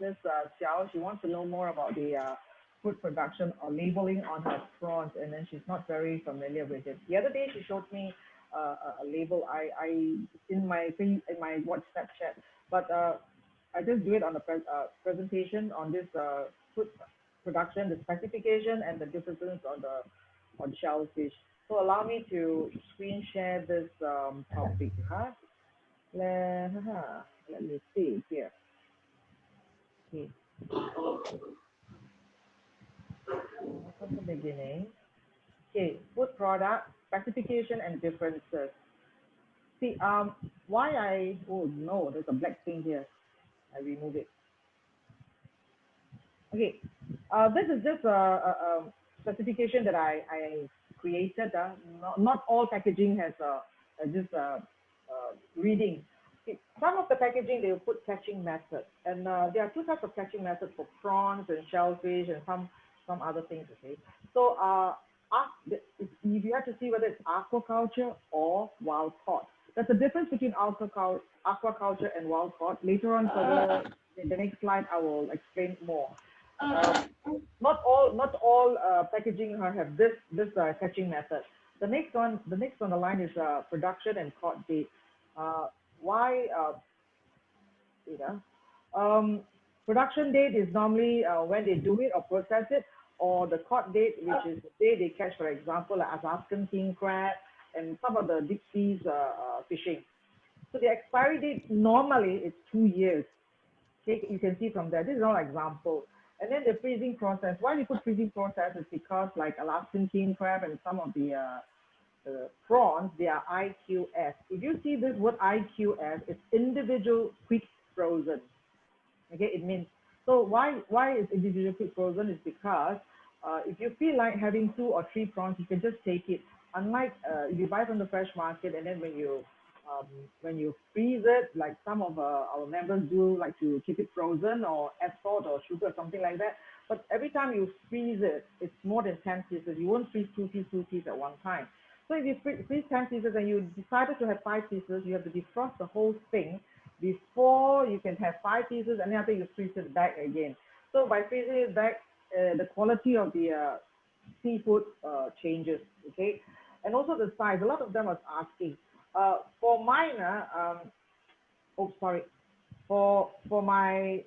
Miss Xiao. She wants to know more about the food production or labeling on her prawns, and then she's not very familiar with it. The other day, she showed me a label. In my WhatsApp chat, but I just do it on the presentation on this food production, the specification, and the differences on shellfish. So allow me to screen share this topic. Huh? Let me see here. Okay, from the beginning. Okay, food product specification and differences. See, why oh no, there's a black thing here. I remove it. Okay, this is just a specification that I created. Not all packaging has just reading. Okay, some of the packaging they will put catching method, and there are two types of catching methods for prawns and shellfish and some other things. Okay, so if you have to see whether it's aquaculture or wild caught. There's a difference between aquaculture and wild caught. Later on, further in the next slide, I will explain more. Uh, not all packaging have this catching method. The next on the line is production and caught date. Uh, why you know production date is normally when they do it or process it, or the caught date, which is the day they catch, for example, like Alaskan king crab and some of the deep seas fishing. So the expiry date normally is 2 years. Okay, you can see from there. This is all example. And then the freezing process. Why we put freezing process is because like Alaskan king crab and some of the prawns, they are IQS. If you see this word IQS, it's individual quick frozen. Okay, it means, so why is individual quick frozen is because if you feel like having two or three prawns, you can just take it. Unlike if you buy from the fresh market and then um, when you freeze it, like some of our members do like to keep it frozen or add salt or sugar or something like that. But every time you freeze it, it's more than 10 pieces. You won't freeze two pieces at one time. So if you freeze 10 pieces and you decided to have 5 pieces, you have to defrost the whole thing before you can have 5 pieces, and then after you freeze it back again. So by freezing it back, the quality of the seafood changes, okay? And also the size. A lot of them was asking. For mine, oh sorry, for my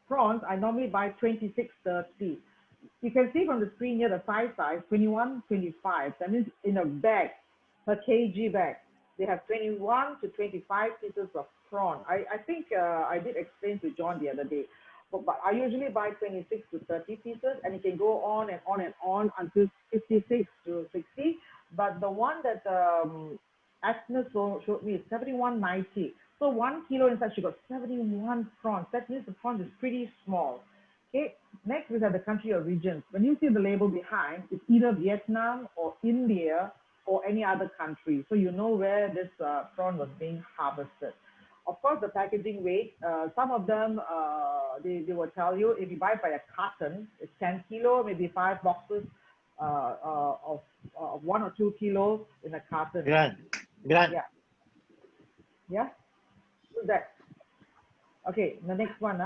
prawns, I normally buy 26-30. You can see from the screen here the size 21, 25. That means in a bag, per kg bag, they have 21 to 25 pieces of prawn. I think I did explain to John the other day. But I usually buy 26 to 30 pieces, and it can go on and on and on until 56 to 60. But the one that Agnes showed me is 71.90. So 1 kilo inside, she got 71 prawns. That means the prawn is pretty small. Okay, next we have the country of origin. When you see the label behind, it's either Vietnam or India or any other country. So you know where this prawn was being harvested. Of course, the packaging weight, some of them, they will tell you if you buy by a carton, it's 10 kilo, maybe 5 boxes of 1 or 2 kilos in a carton. Gran, Gran. Yeah, yeah, do that. Okay, the next one.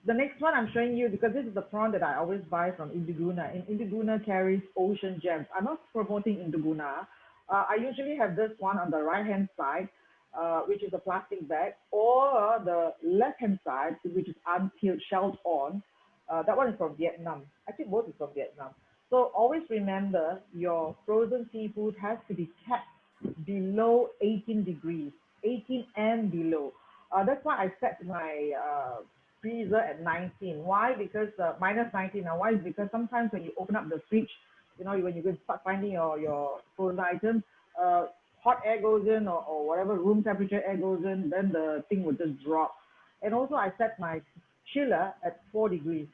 The next one I'm showing you because this is the prawn that I always buy from Indiguna. And Indiguna carries ocean gems. I'm not promoting Indiguna. I usually have this one on the right hand side, which is a plastic bag, or the left hand side, which is unpeeled, shelled on. That one is from Vietnam. I think both is from Vietnam. So always remember your frozen seafood has to be kept below 18 degrees, 18 and below. That's why I set my freezer at 19. Why? Because minus 19. Now, why? Is because sometimes when you open up the fridge, when you go start finding your frozen items, hot air goes in or whatever room temperature air goes in, then the thing will just drop. And also, I set my chiller at 4 degrees.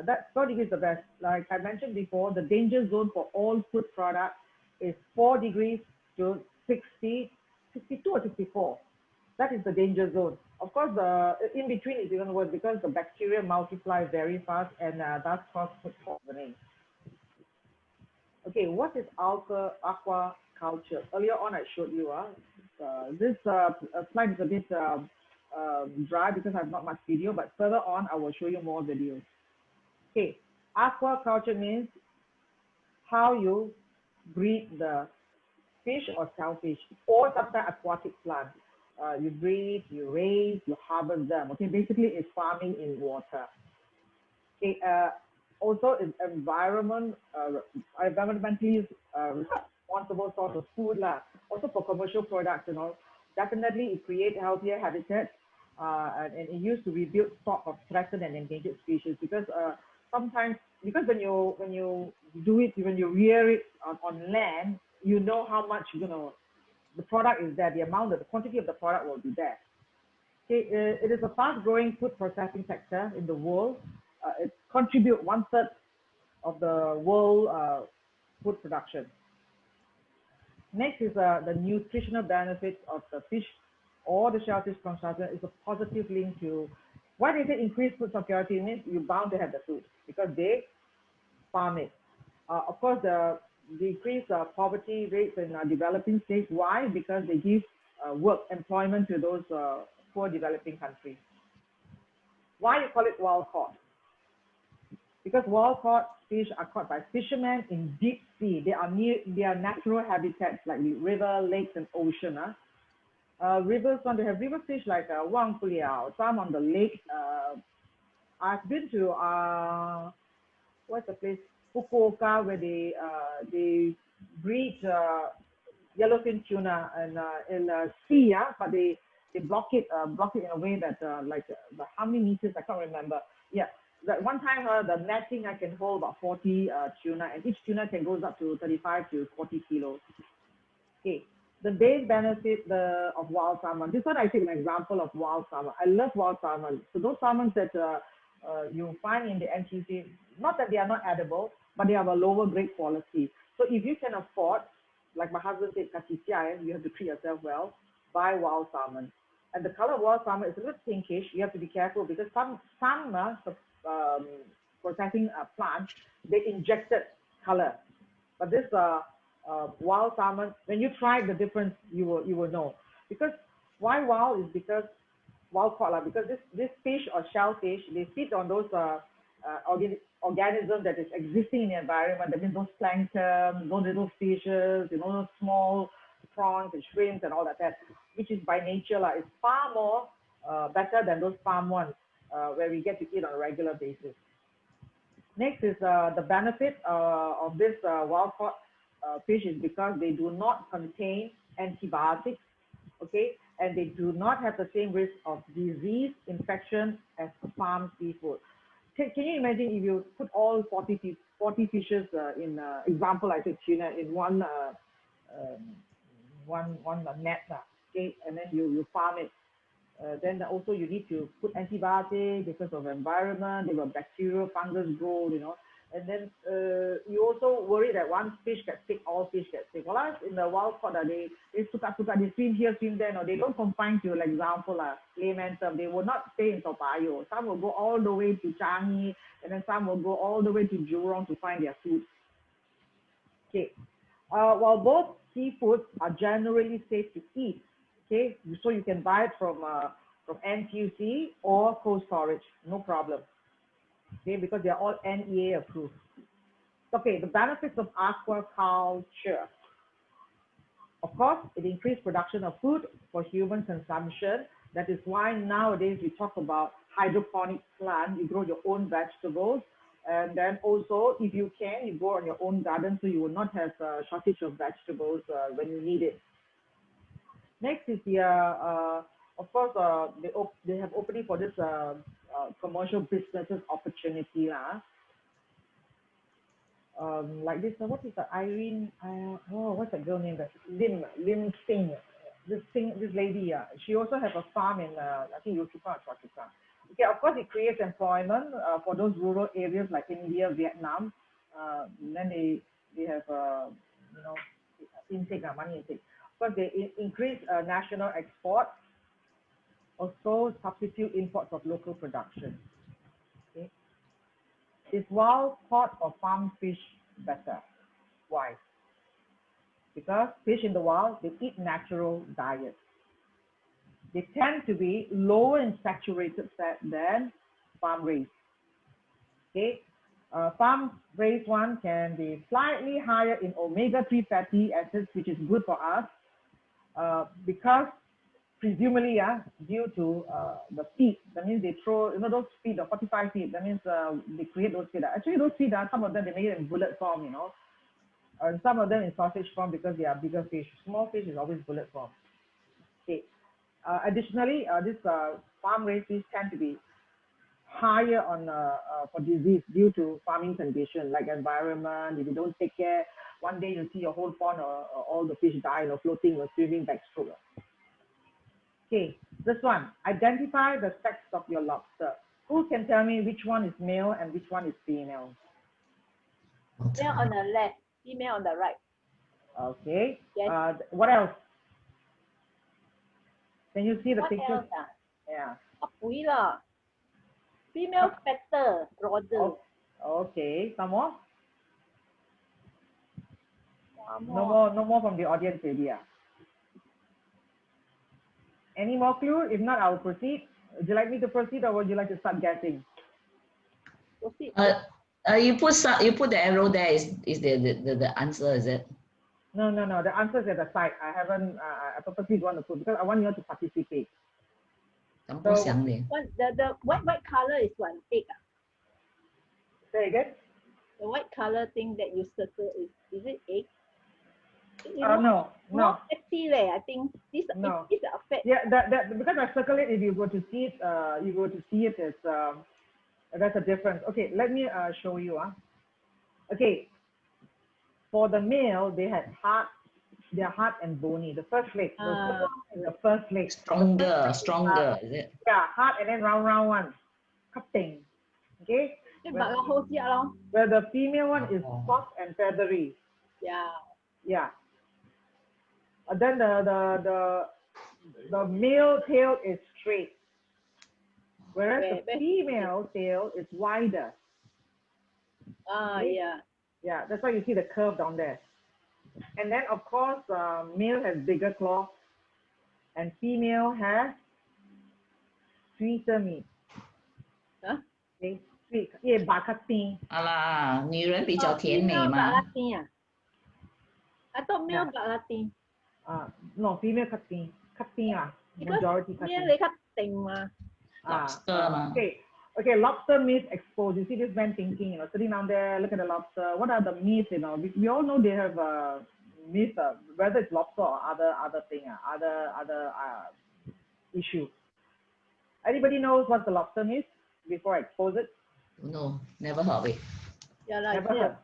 That 4 degrees is the best. Like I mentioned before, the danger zone for all food products is 4 degrees to 60, 62 or 64. That is the danger zone. Of course, the in between is even worse because the bacteria multiply very fast and that's cause food poisoning. Okay, what is aquaculture? Earlier on, I showed you. This slide is a bit dry because I have not much video, but further on I will show you more videos. Okay, aquaculture means how you breed the fish or shellfish or sometimes aquatic plants. You breed, you raise, you harvest them. Okay, basically it's farming in water. Okay, also is environmentally responsible source of food lah. Also for commercial products, definitely it create healthier habitats, and it used to rebuild stock of threatened and endangered species because sometimes because when you do it when you rear it on land, you know how much the product is there, the amount of the quantity of the product will be there. Okay, it is a fast-growing food processing sector in the world. It contributes one-third of the world food production. Next is the nutritional benefits of the fish or the shellfish consumption is a positive link to why they say increased food security means you're bound to have the food because they farm it. Of course, the decreased poverty rates in developing states. Why? Because they give work employment to those poor developing countries. Why you call it wild caught? Because wild caught fish are caught by fishermen in deep sea. They are near their natural habitats like river, lakes, and ocean. Rivers want to have river fish like Wang Puliao, some on the lake. I've been to what's the place? Fukuoka, where they breed yellowfin tuna and in the sea, yeah, but they block it in a way that how many meters I can't remember. Yeah, that one time the netting I can hold about 40 tuna, and each tuna can goes up to 35 to 40 kilos. Okay, the base benefit of wild salmon. This one I take an example of wild salmon. I love wild salmon. So those salmons that you find in the NTC, not that they are not edible, but they have a lower grade quality. So if you can afford, like my husband said, kasisiai, you have to treat yourself well, buy wild salmon. And the color of wild salmon is a little pinkish. You have to be careful because some processing plants, they injected color. But this wild salmon, when you try the difference, you will know. Because why wild is because wild caught because this fish or shellfish, they feed on those organisms that is existing in the environment. That means those plankton, those little fishes, those small prawns and shrimps and all that, which is by nature is far more better than those farm ones where we get to eat on a regular basis. Next is the benefit of this wild caught fish is because they do not contain antibiotics, okay, and they do not have the same risk of disease infection as farm seafood. Can you imagine if you put all 40 fishes in example, I said tuna in one net, okay, and then you farm it. Then also you need to put antibiotics because of environment. They got bacteria, fungus growth, and then you also worry that one fish gets sick, all fish get sick. Well, in the wild caught, they they swim here, swim there. No, they don't confine to, like example, layman term. They will not stay in Toa Payoh. Some will go all the way to Changi, and then some will go all the way to Jurong to find their food. Okay. While both seafoods are generally safe to eat, okay, so you can buy it from NTUC or cold storage, no problem. Okay, because they are all NEA approved. Okay, the benefits of aquaculture. Of course, it increased production of food for human consumption. That is why nowadays we talk about hydroponic plant. You grow your own vegetables. And then also, if you can, you go on your own garden so you will not have a shortage of vegetables when you need it. Next is the, of course, they have opening for this commercial businesses opportunity. Like this, what is the Irene? What's that girl name? That Lim Sing. This lady. She also have a farm in I think Yio Chu Kang or Choa Chu Kang. Okay, of course, it creates employment for those rural areas like India, Vietnam. Then they have intake, money intake. Of course, they increase national export. Also, substitute imports of local production. Okay. Is wild caught or farm fish better? Why? Because fish in the wild, they eat natural diet. they tend to be lower in saturated fat than farm raised. Okay, farm raised one can be slightly higher in omega-3 fatty acids, which is good for us because presumably, due to the feed. That means they throw, those feed, the 45 feed. That means they create those feed. Actually, those feed, some of them they make it in bullet form, and some of them in sausage form because they are bigger fish. Small fish is always bullet form. Okay. Additionally, this farm raised fish tend to be higher on for disease due to farming condition like environment. If you don't take care, one day you see your whole pond or all the fish die, floating or swimming backstroke. Okay, this one. Identify the sex of your lobster. Who can tell me which one is male and which one is female? Male on the left, female on the right. Okay. Yes. What else? Can you see the What picture? else? Yeah. Female fatter, broader. Okay. Some more? More. No more from the audience area. Any more clue? If not, I will proceed. Would you like me to proceed or would you like to start guessing? Proceed. You put the arrow there is the answer, is it? No. The answer is at the side. I haven't. I purposely don't want to put because I want you to participate. So, the white color is what? Egg. Say again. The white color thing that you circle is it egg? No. Not fatty, I think this is a fat. Yeah, that because I circle it. If you go to see it, as that's a difference. Okay, let me show you. Okay, for the male, they had they're hard and bony. The first leg, the first leg. Stronger, is it? Yeah, hard and then round one, cutting. Okay. Where the female one is soft and feathery. Yeah. Yeah. Then the male tail is straight, whereas the female tail is wider. Okay? Yeah. Yeah, that's why you see the curve down there. And then of course, male has bigger claws, and female has sweeter meat. Huh? Okay, sweet. Yeah, 把较甜。女人比较甜美嘛。I thought male 白拉丁。No, female 较甜majority 较甜。male 你較定嘛。Lobster Okay, lobster meat exposed. You see this man thinking, sitting down there, look at the lobster. What are the meats, we all know they have meat, whether it's lobster or other thing, other issue. Anybody knows what the lobster meat before I expose it? No, never heard of it. Yeah, never heard.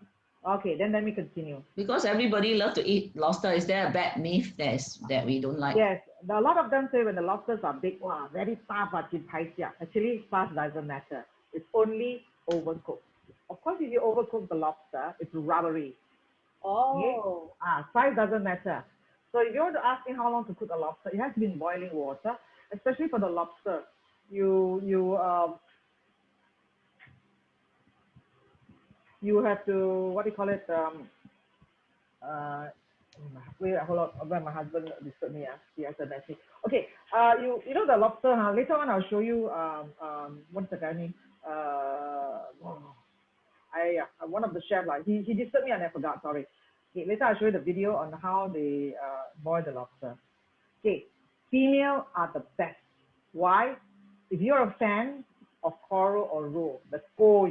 Okay, then let me continue. Because everybody love to eat lobster. Is there a bad myth that we don't like? Yes, a lot of them say when the lobsters are big, wow, very tough, actually, size doesn't matter. It's only overcooked. Of course, if you overcook the lobster, it's rubbery. Oh. Okay? Size doesn't matter. So if you want to ask me how long to cook a lobster, it has to be in boiling water, especially for the lobster. You have to, what do you call it? Wait, hold on. When my husband disturbed me, he has a message. Okay, you know the lobster, later on I'll show you, what's the guy name? One of the chefs, he disturbed me and I forgot, sorry. Okay, later I'll show you the video on how they boil the lobster. Okay, female are the best. Why? If you're a fan of coral or roe, the core,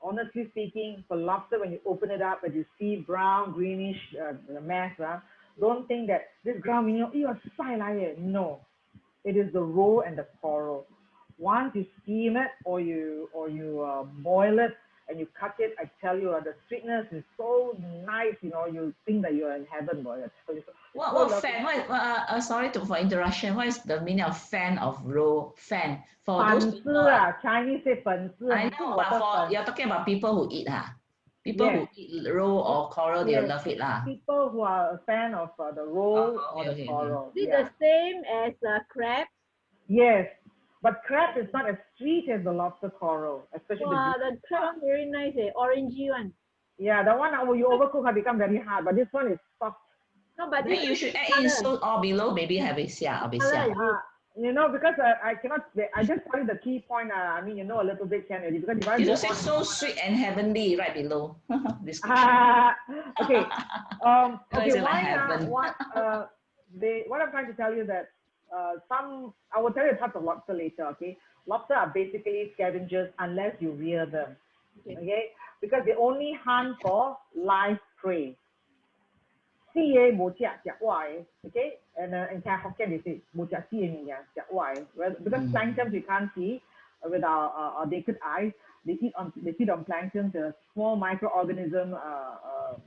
honestly speaking, for lobster, when you open it up and you see brown, greenish mass, don't think that this ground meaning, no, it is the roe and the coral. Once you steam it or you boil it and you cut it, I tell you, the sweetness is so nice. You think that you're in heaven, boy. I tell you. What fan? Sorry for interruption. What is the meaning of fan of roe? Fan for those people. Chinese say 粉丝. I know, but you're talking about people who eat, people who eat roe or coral, they love it, People who are a fan of the roe or the coral. Is it the same as crab? Yes, but crab is not as sweet as the lobster coral, especially the crab very nice, orangey one. Yeah, the one you overcook has become very hard, but this one is soft. No, but Then this you should add in so or below maybe have it or be color is it? You know, because I cannot, I just tell you the key point. I mean, you know a little bit, can already, because if I You go don't say on, so sweet and heavenly right below description. okay, No, okay, it's like why heaven. what I'm trying to tell you that I will tell you types of lobster later. Okay, lobster are basically scavengers unless you rear them. Okay. Okay, because they only hunt for live prey. CA 冇隻隻壞, okay? And in Hokkien they say 冇隻 CA 隻壞. Because plankton we can't see with our naked eyes. They feed on plankton, the small microorganism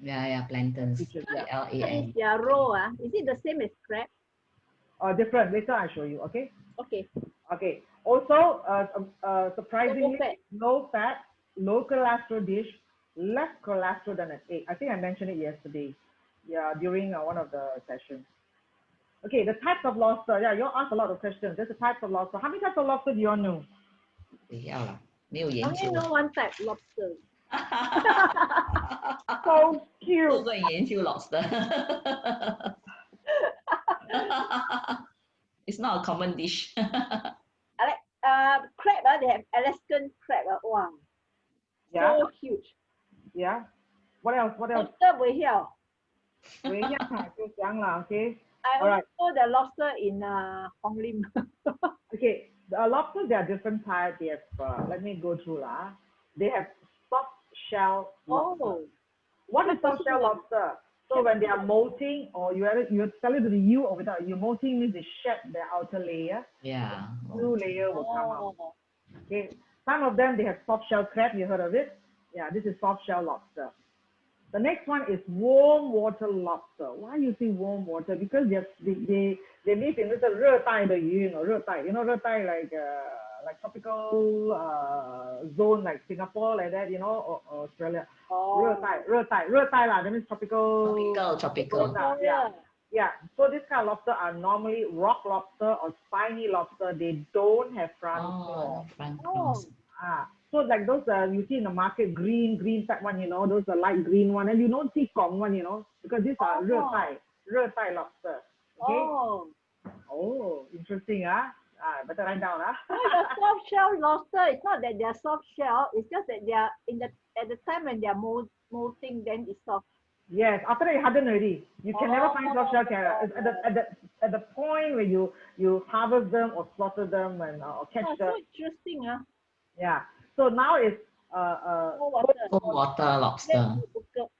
Yeah, plankton. features. What is PLAN. their roe? Is it the same as crab? Different. Later I show you. Okay. Okay. Okay. Also, surprisingly, Low fat. low fat, low cholesterol dish, less cholesterol than an egg. I think I mentioned it yesterday. Yeah, during one of the sessions. Okay, the types of lobster. Yeah, you all asked a lot of questions. There's the types of lobster. How many types of lobster do you all know? 不要了，没有 I 研 only 究 know one type, lobster. So 不 cute. 会研究 lobster It's not a common dish I like crab. They have Alaskan crab. Wow, Yeah, so huge. yeah. What else? What else? Lobster we here. 喂，一下就讲了 okay? I Alright. only know the lobster in Hong Lim. Okay, the lobsters, there are different types. They have, let me go through lah. They have soft shell lobster. Oh, What is soft shell lobster? So when they are molting, or you tell it to the you or without you, molting means they shed their outer layer. Yeah New layer will come out. oh. Okay, some of them they have soft shell crab. You heard of it? Yeah, this is soft shell lobster. The next one is warm water lobster. Why you say warm water? Because they live in this 热带的鱼,热带 like tropical zone like Singapore like that, or Australia. Oh. 热带 lah, that means tropical. Tropical Yeah. So this kind of lobster are normally rock lobster or spiny lobster. They don't have front claw. Frank Oh. So like those you see in the market, green type one, those are light green one, and you don't see gong one, because these are 热带 lobster. Okay. Oh, interesting, better write down, The soft shell lobster, it's not that they're soft shell, it's just that they are at the time when they're molting, then it's soft. Yes, after they harden already, you can never find soft shell carrot. At the point where you harvest them or slaughter them and or catch them. So interesting, Yeah. So now it's cold water lobster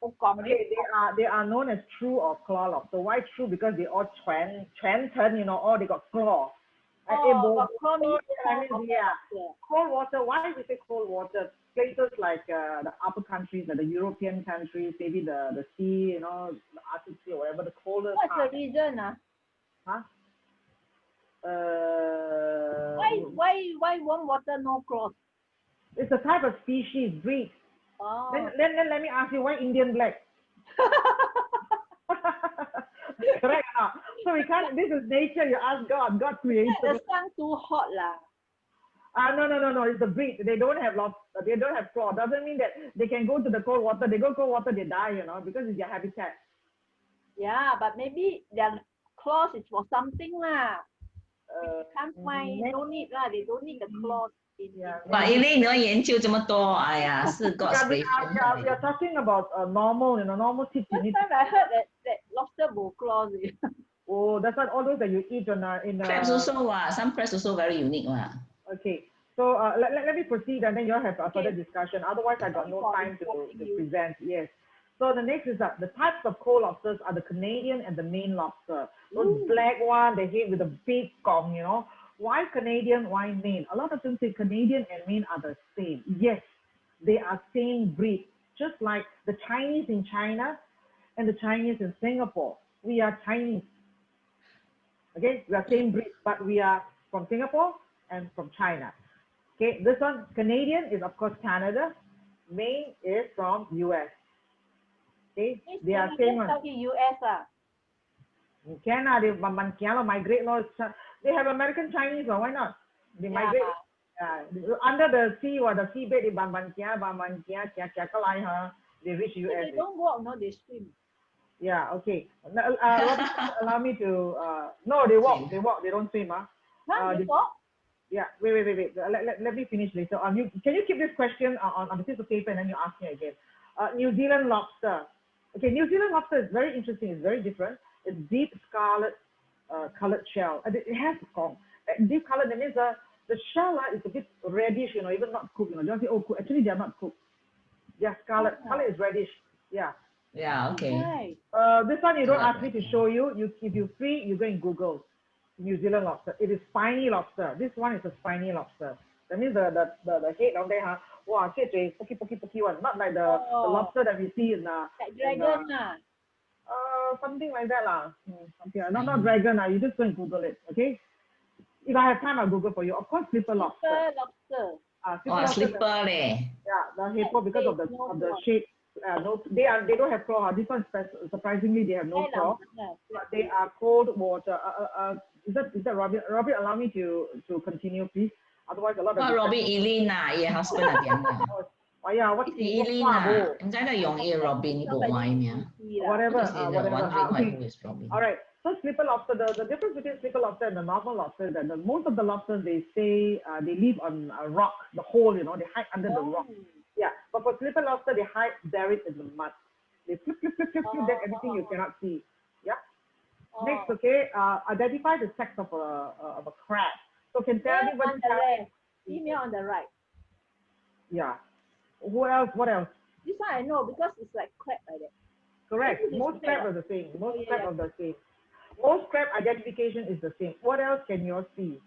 okay, they are known as true or claw lobster. Why true? Because they all 全程, all they got claw. claw means yeah. Cold water. Why we say cold water? Places like the upper countries, like the European countries, maybe the sea, the Arctic Sea or whatever, the coldest What's part. the reason? Huh? Why warm water no claws? It's a type of species, breed. Oh. Then let me ask you, why Indian black? Correct or not? So we can't, this is nature, you ask God created. The sun too hot lah. No, it's the breed. They don't have claw. Doesn't mean that they can go to the cold water. They go cold water, they die, because it's their habitat. Yeah, but maybe their claws is for something lah. Can't find, no need lah. They don't need the claws. But 因为你要研究这么多，哎呀，是 God's creation. We are talking about normal, normal tips. Last time I heard that lobster will claws. Oh, that's what all those that you eat in Crabs also some crabs also very unique Okay, so let me proceed and then you'll have a further discussion. Otherwise, I got no time to present. Yes. So the next is that the types of cold lobsters are the Canadian and the Maine lobster. Those black one, they hit with a big gong, Why Canadian? Why Maine? A lot of them say Canadian and Maine are the same. Yes, they are same breed. Just like the Chinese in China and the Chinese in Singapore. We are Chinese. Okay, we are same breed, but we are from Singapore and from China. Okay, this one, Canadian is of course Canada. Maine is from US. Okay, they are same one. US Canada, they migrate. They have American Chinese, why not? They migrate. Under the sea or the seabed, they reach US. They don't walk, no, they swim. Yeah, okay. Robin, allow me to, no, they walk, they don't swim, huh? Huh? They, You walk? yeah, wait. Let me finish later. Can you keep this question on a piece of paper and then you ask me again? New Zealand lobster. Okay, New Zealand lobster is very interesting. It's very different. It's deep scarlet colored shell. It has deep colored. That means the shell is a bit reddish. Even not cooked. Don't say, oh, cook. Actually, they are not cooked. They are scarlet. Color is reddish. Yeah. Yeah, okay. Right. This one you don't Colored ask me red. to show you. If you're free, you go and Google New Zealand lobster. It is spiny lobster. This one is a spiny lobster. That means the head down there, huh? Wow, pokey one. Not like the Oh, lobster that we see like in dragon lah. something like that lah. Okay, not Spiny. dragon. You just go and Google it. Okay. If I have time, I'll Google for you. Of course, slipper lobster. Slipper lobster. Slipper Oh, lobster. slipper leh. Yeah, the That head because face, no of the claw. shape. No, they don't have claw. This one surprisingly they have no Hai claw. lam. But they are cold water. Is that Robin? Robin, allow me to continue, please. Otherwise, a lot of What Robin distraction. Eileen husband Yeah, what It's Eileen what 應解係用 A Robin 個 Somebody Y 咩 whatever, Because in whatever. wondering why Okay, who is Robin. all right. So slipper lobster, the difference between slipper lobster and the normal lobster is that most of the lobsters they say they live on a rock, the hole, they hide under the rock. Yeah, but for slipper lobster, they hide buried in the mud. They flip, then everything you cannot see. Yeah. Next, okay, identify the sex of a crab. So can tell me Male what on the left, female on the right. Yeah. Who else? What else? This one I know because it's like crab like that. Correct. This is Most crab crab. are the same. Most Yeah, crab yeah. are the same. Most crab identification is the same. What else can you all see?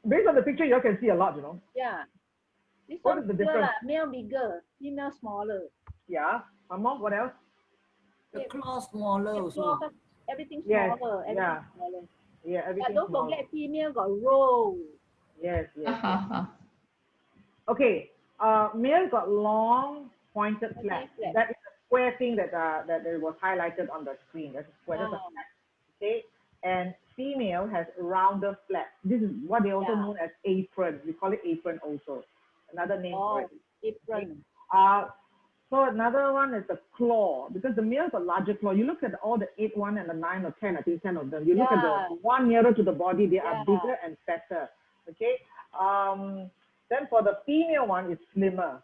Based on the picture, you all can see a lot, Yeah. This What one is the bigger difference? lah. Male bigger, female smaller. Yeah. More. What else? The claw smaller The also. claw, everything Yes, smaller. Everything yeah. smaller. Yeah, But everything don't smaller. forget female got roll. Yes. Okay. Male got long pointed Okay, flaps. flat. That is a square thing that was highlighted on the screen. That's a square. That's a Ah. flat. Okay. And female has rounder flaps. This is what they also Yeah. known as apron. We call it apron also. Another name for Oh, it. apron. So another one is the claw, because the males got larger claw. You look at all the 8, 1, and the 9 or 10, I think 10 of them. You look at Yeah. the one nearer to the body, they are Yeah. bigger and fatter. Okay. Then for the female one, it's slimmer.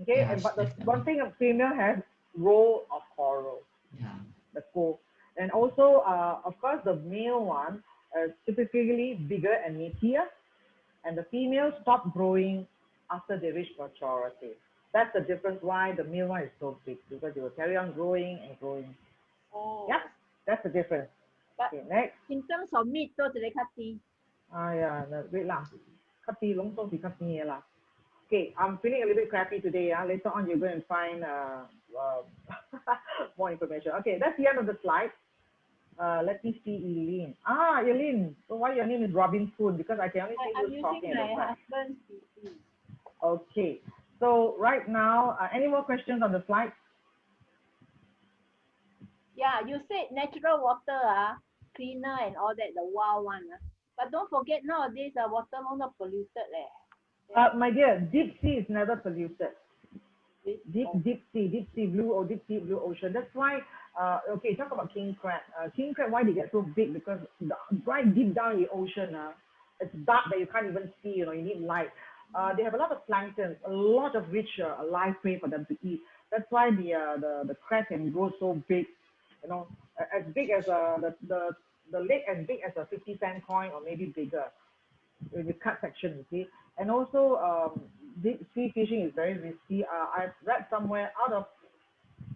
Okay. Yes, But the definitely. one thing a female has roll of coral, Yeah. the core. And also, of course, the male one is typically bigger and meatier, and the females stop growing after they reach maturity. That's the difference why the male one is so big, because they will carry on growing and growing. Oh. Yeah, that's the difference. But Okay, next. in terms of meat,都一个较低。Wait lah. Kati long so kati lah. Okay, I'm feeling a little bit crappy today. Later on, you're going to find more information. Okay, that's the end of the slide. Let me see Eileen. Eileen. So why your name is Robin Spoon? Because I can only see I'm you using talking at the my front. husband's PC. Okay. So right now, any more questions on the slide? Yeah, you said natural water, cleaner and all that, the wild one. But don't forget nowadays the water not polluted. My dear, deep sea is never polluted. Deep sea blue ocean. That's why, okay, talk about king crab. King crab, why they get so big? Because right deep down in the ocean, it's dark that you can't even see, you need light. They have a lot of plankton, a lot of rich live prey for them to eat. That's why the crab can grow so big, as big as the leg as big as a 50-cent coin or maybe bigger. With the cut section, you see. And also, deep sea fishing is very risky. I've read somewhere out of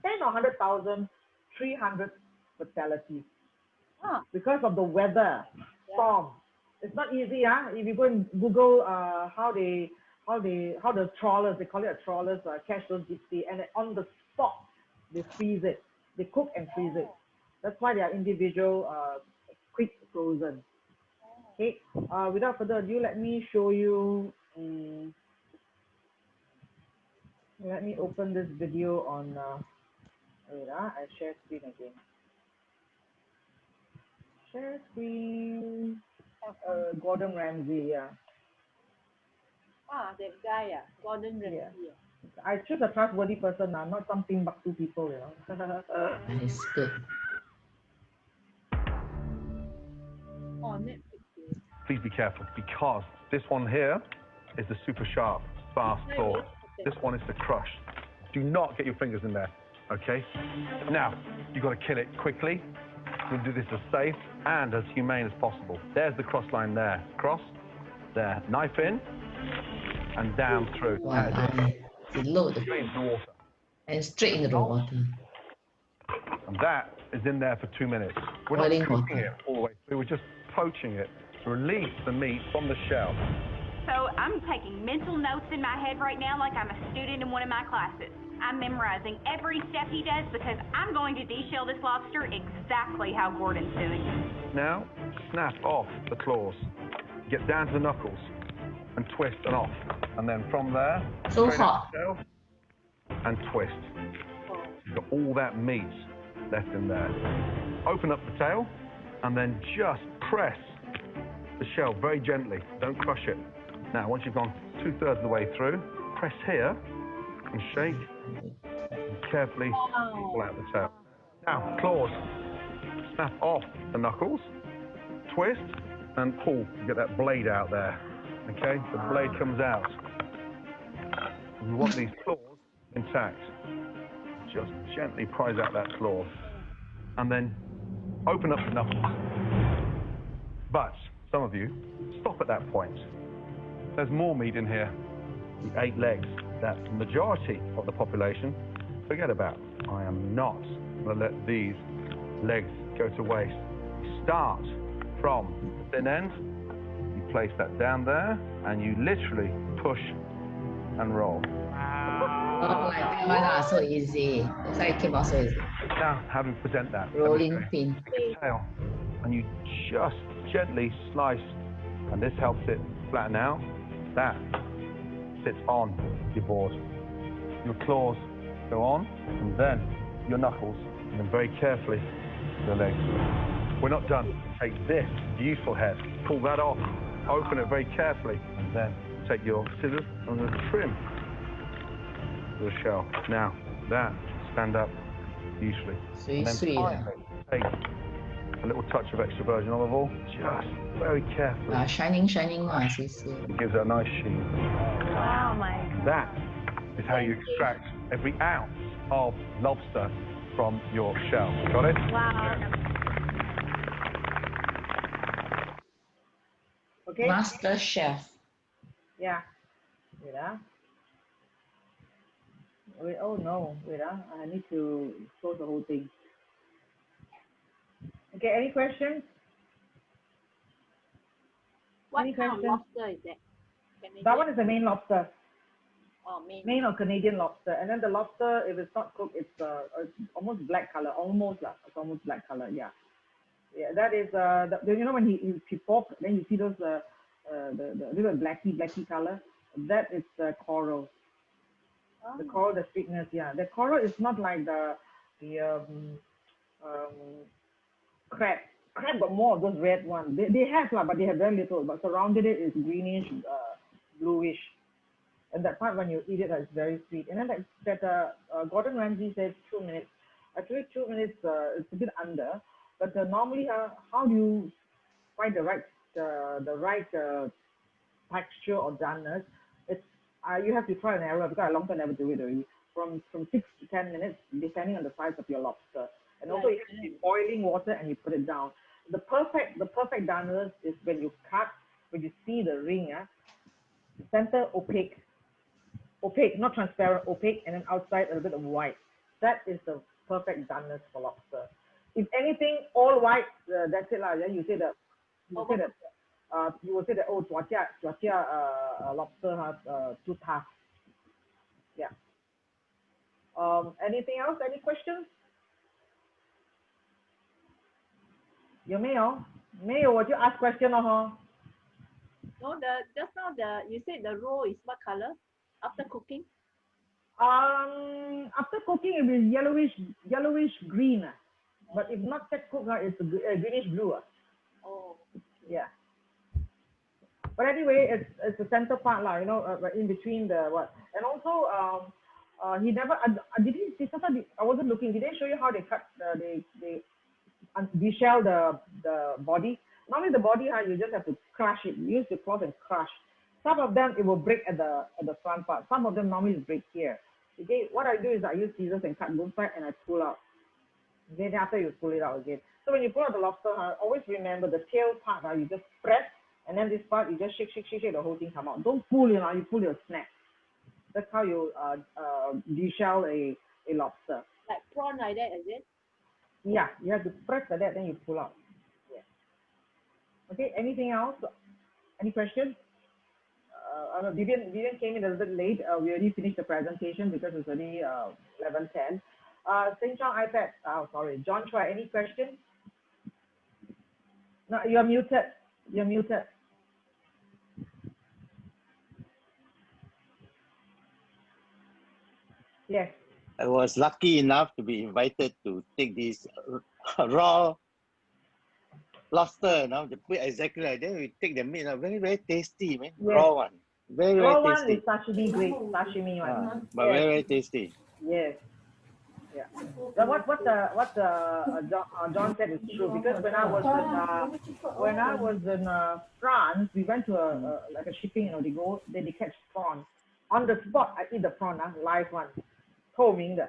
10 or 100,000, 300 fatalities because of the weather, storm. It's not easy, If you go and Google how the trawlers, they call it a trawlers, catch those deep sea, and on the spot they freeze it, they cook and freeze it. That's why they are individual, quick frozen. Okay. Without further ado, let me show you. Let me open this video on. Wait, I share screen again. Share screen. Gordon Ramsay, yeah. That guy, Gordon Ramsay. I choose a trustworthy person, not some Timbuktu people, you know. That is good. Oh, Netflix. Please be careful because this one here is the super sharp, fast claw. This one is the crush. Do not get your fingers in there, okay? Now, you've got to kill it quickly. We'll do this as safe and as humane as possible. There's the cross line there. Cross, there. Knife in and down through. Wow, the load Straight into the water. and straight into the water. And that is in there for 2 minutes. We're not Boiling cooking water. it all the way through. We're just poaching it to release the meat from the shell. So I'm taking mental notes in my head right now like I'm a student in one of my classes. I'm memorizing every step he does because I'm going to deshell this lobster exactly how Gordon's doing it. Now, snap off the claws. Get down to the knuckles and twist and off. And then from there, So straight out hot. the shell and twist. You've got all that meat left in there. Open up the tail and then just press the shell very gently. Don't crush it. Now, once you've gone 2/3 of the way through, press here and shake and carefully pull out the tail. Now, claws. Snap off the knuckles, twist and pull. You get that blade out there. Okay, the blade comes out. We want these claws intact. Just gently prise out that claw. And then open up the knuckles. But some of you stop at that point. There's more meat in here. The 8 legs that the majority of the population forget about. I am not going to let these legs go to waste. Start from the thin end. You place that down there and you literally push and roll. Oh, like that one, so easy. That's why it came out so easy. Now, how do we present that? Rolling pin. Tail. And you just gently slice, and this helps it flatten out. That sits on your board. Your claws go on, and then your knuckles, and then very carefully your legs. We're not done. Take this useful head, pull that off, open it very carefully, and then take your scissors and just trim the shell. Now, that stand up usefully. Sweet, And then sweet. finally, take a little touch of extra virgin olive oil, just very carefully. Shining, shining. Sweet, sweet. It gives it a nice sheen. Oh my. That is how you extract every ounce of lobster from your shell. Got it? Wow. Okay? Master chef. Yeah. Wait, Wait, oh no, wait, I need to close the whole thing. Okay, any questions? What Any kind of questions? lobster is that? Canadian? That one is the main lobster, Oh, main. main or Canadian lobster. And then the lobster, if it's not cooked, it's almost black color, almost lah. It's almost black color, yeah. Yeah, that is, you know when he pork, then you see those, the little blacky color, that is coral. The coral, the sweetness, yeah. The coral is not like the crab. Crab got more of those red ones. They have lah, but they have very little. But surrounded it is greenish, bluish. And that part when you eat it, it's very sweet. And then Gordon Ramsay says 2 minutes. Actually, 2 minutes it's a bit under. But normally, how do you find the right texture or doneness? It's you have to try and error because I long time never do it already. From 6 to 10 minutes, depending on the size of your lobster. And also, you have to boiling water and you put it down. The perfect doneness is when you cut, when you see the ring, center opaque, not transparent, opaque, and then outside a bit of white. That is the perfect doneness for lobster. If anything all white, that's it lah. Then you say that you will say that oh, lobster has too tough. Yeah. Anything else? Any questions? 有没有？没有我就 ask question 了哈。No, just now you said the roe is what color after cooking? After cooking it is yellowish green. But if not yet cooked, it's a greenish blue. Oh. Yeah. But anyway, it's the center part lah, right in between the what. And also, he never. Did he? I wasn't looking. Did they show you how they cut? They deshell the body. Normally the body, you just have to crush it. Use the cloth and crush. Some of them it will break at the front part. Some of them normally break here. Okay, what I do is I use scissors and cut both sides and I pull out. Then after you pull it out again. So when you pull out the lobster, always remember the tail part. You just press, and then this part you just shake, the whole thing come out. Don't pull, you pull your snap. That's how you deshell a lobster. Like prawn like that, is it? Yeah, you have to press like that, then you pull out. Yeah. Okay. Anything else? Any questions? I know Vivian came in a little bit late. We already finished the presentation because it's only 11:10. St. John iPad. Oh, sorry. John Chua, any questions? No, you're muted. You're muted. Yes. I was lucky enough to be invited to take this raw lobster. Now they put exactly like that. We take the meat. Very, very tasty, man. Yes. Raw one. Very, Raw very one tasty. is sashimi grade. Sashimi one. But yes. very, very tasty. Yes. Yeah. So what John said is true, because when I was in France, we went to like a shipping, they catch prawn on the spot. I eat the prawn, live one, 透明的,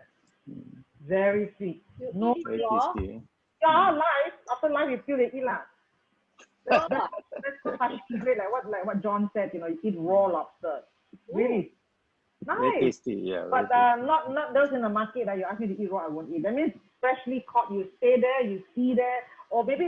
very sweet. No, very tasty. Yeah, live. After live, you feel they eat lah. That's sashimi grade, like what John said. You eat raw lobster. Really. Nice. Very tasty, yeah. But not those in the market that you ask me to eat raw, I won't eat. That means freshly caught. You stay there, you see there, or maybe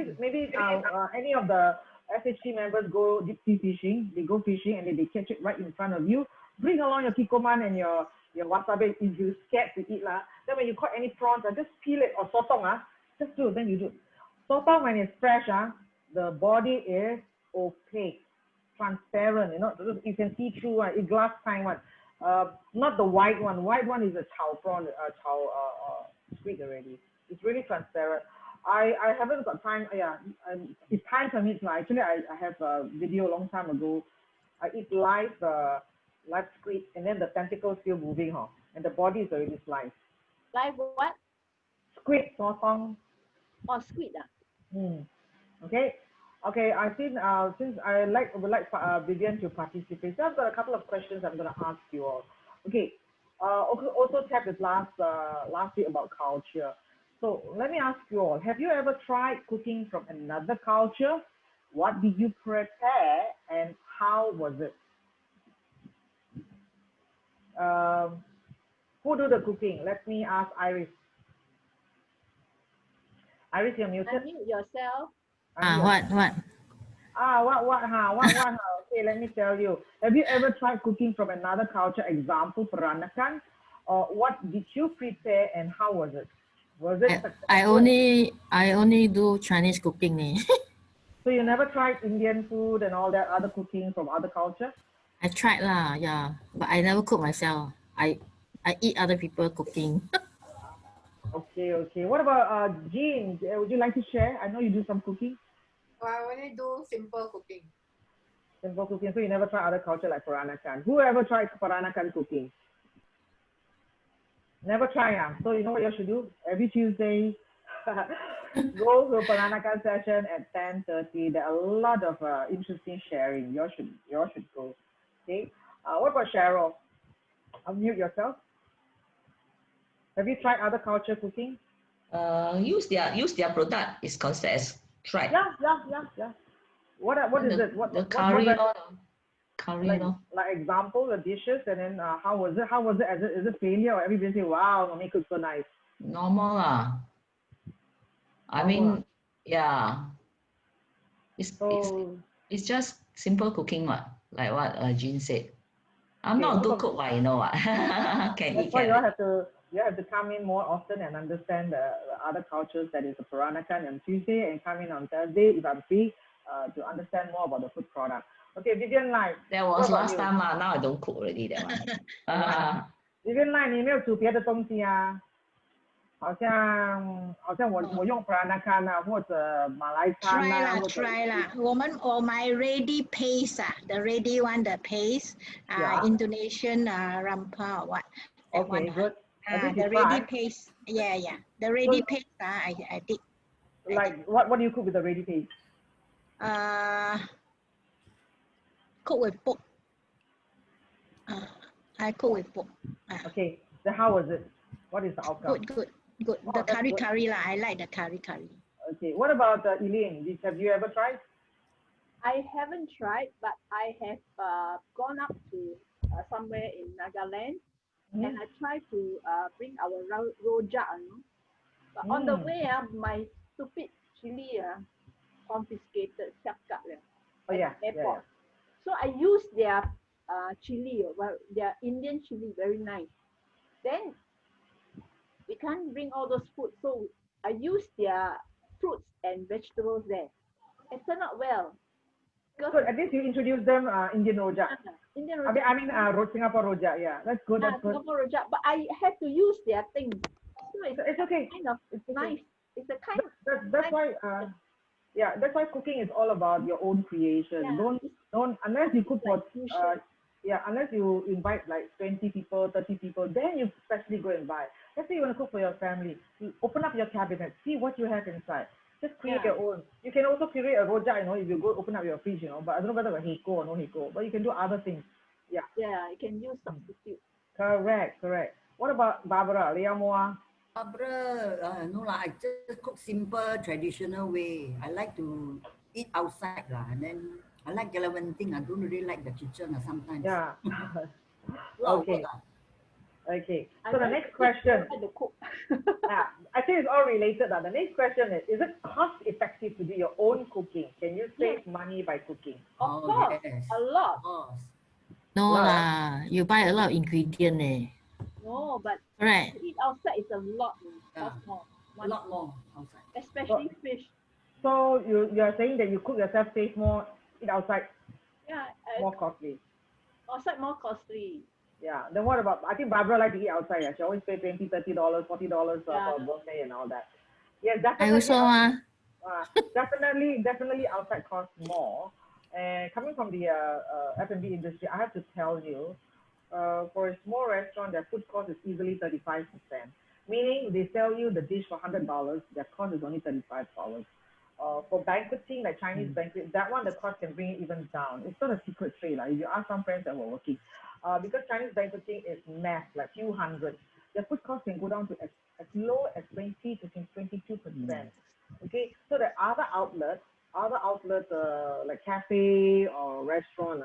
any of the SHG members go deep sea fishing. They go fishing and they catch it right in front of you. Bring along your kikoman and your wasabi if you're scared to eat lah. Then when you caught any prawns, just peel it, or sotong just do. Then you do. Sotong when it's fresh the body is opaque, transparent. You can see through it. Glass kind one. Not the white one. White one is a chow prawn, squid already. It's really transparent. I haven't got time. Yeah, if time permits, actually I have a video a long time ago. I eat live squid, and then the tentacles still moving, and the body is already sliced. Live what? Squid, sotong. Oh, squid. Okay. Okay, I think since I would like Vivian to participate, so I've got a couple of questions I'm going to ask you all. Okay, also tapped this last week about culture. So let me ask you all: have you ever tried cooking from another culture? What did you prepare, and how was it? Who do the cooking? Let me ask Iris. Iris, you're muted. Unmute yourself. What? Okay, let me tell you. Have you ever tried cooking from another culture? Example, peranakan. Or what did you prepare and how was it? Was it successful? I only do Chinese cooking. So you never tried Indian food and all that other cooking from other culture? I tried lah, yeah, but I never cook myself. I eat other people cooking. Okay. What about Jean? Would you like to share? I know you do some cooking. I only do simple cooking. Simple cooking. So you never try other culture like Peranakan. Who ever tried Peranakan cooking? Never try. So you know what you should do? Every Tuesday, go to a Peranakan session at 10:30. There are a lot of interesting sharing. You should go. Okay. What about Cheryl? Unmute yourself. Have you tried other culture cooking? Use their product is considered as tried. Yeah. What is it? The curry like example, the dishes, and then how was it? How was it? Is it failure, or everybody say, "Wow, mommy cooked so nice"? Normal lah. I mean, yeah. It's just simple cooking, like what Jean said. I'm not a good cook, you know what? Can eat. You have to come in more often and understand the other cultures. That is the Peranakan on Tuesday, and come in on Thursday if I'm free to understand more about the food product. Okay, Vivian Lai. That was last time now I don't cook already that one. Vivian Lai, 你有没有煮别的东西啊？好像我用 Peranakan 啊，或者马来餐 try 啊，啦或者，try 啦。我买 ready paste 啊，the ready one the paste Yeah. Indonesian rampah or what that Okay, one good. At least the you ready tried. paste yeah the ready paste I did Like what do you cook with the ready paste? Cook with pork. I cook with pork. Okay, then how was it? What is the outcome? Good. Oh, The that's good. curry lah. I like the curry. Okay, what about Elaine? Have you ever tried? I haven't tried, but I have gone up to somewhere in Nagaland, and I tried to bring our rojak, But on the way, my stupid chili confiscated, Oh yeah, airport. So I used their chili, their Indian chili, very nice. Then we can't bring all those food, so I used their fruits and vegetables there. It turned out well. Good. At least you introduced them Indian rojak. Indian rojak. I mean Singapore rojak. Yeah, that's good. That's good. Singapore rojak, but I had to use their things. So it's okay. Kind of it's nice. It's a kind. That's why. Yeah, that's why cooking is all about your own creation. Yeah. Don't unless you cook for unless you invite like 20 people, 30 people, then you specially go and buy. Let's say you want to cook for your family. You open up your cabinet, see what you have inside. Just create your own. You can also create a rojak, if you go open up your fridge, but I don't know whether a heko or no heko, but you can do other things. Yeah. Yeah, you can use substitute. Correct. What about Barbara? Liamoa? Barbara, no lah, I just cook simple, traditional way. I like to eat outside lah, and then I like gallivanting. I don't really like the kitchen sometimes. Yeah. Okay. Okay. So the next question. I think it's all related. The next question is it cost effective to do your own cooking? Can you save money by cooking? Of course, yes. a lot. No lah, you buy a lot of ingredient. No, but Right. to eat outside is a lot. Cost more. A lot more outside. Especially fish. So you're saying that you cook yourself, save more, eat outside, Yeah. more costly. Outside more costly. Yeah. Then what about? I think Barbara likes to eat outside. She always pay $20, $30, $40 for a buffet and all that. Yeah, definitely. I also definitely outside costs more. And coming from the F&B industry, I have to tell you, for a small restaurant, their food cost is easily 35%. Meaning they sell you the dish for $100, their cost is only $35. For banqueting, like Chinese banquet, that one the cost can bring it even down. It's not a secret trade. If you ask some friends that were working, because Chinese banqueting is mass, like few hundred, the food cost can go down to as low as 20 to 22%. Okay, so the other outlets like cafe or restaurant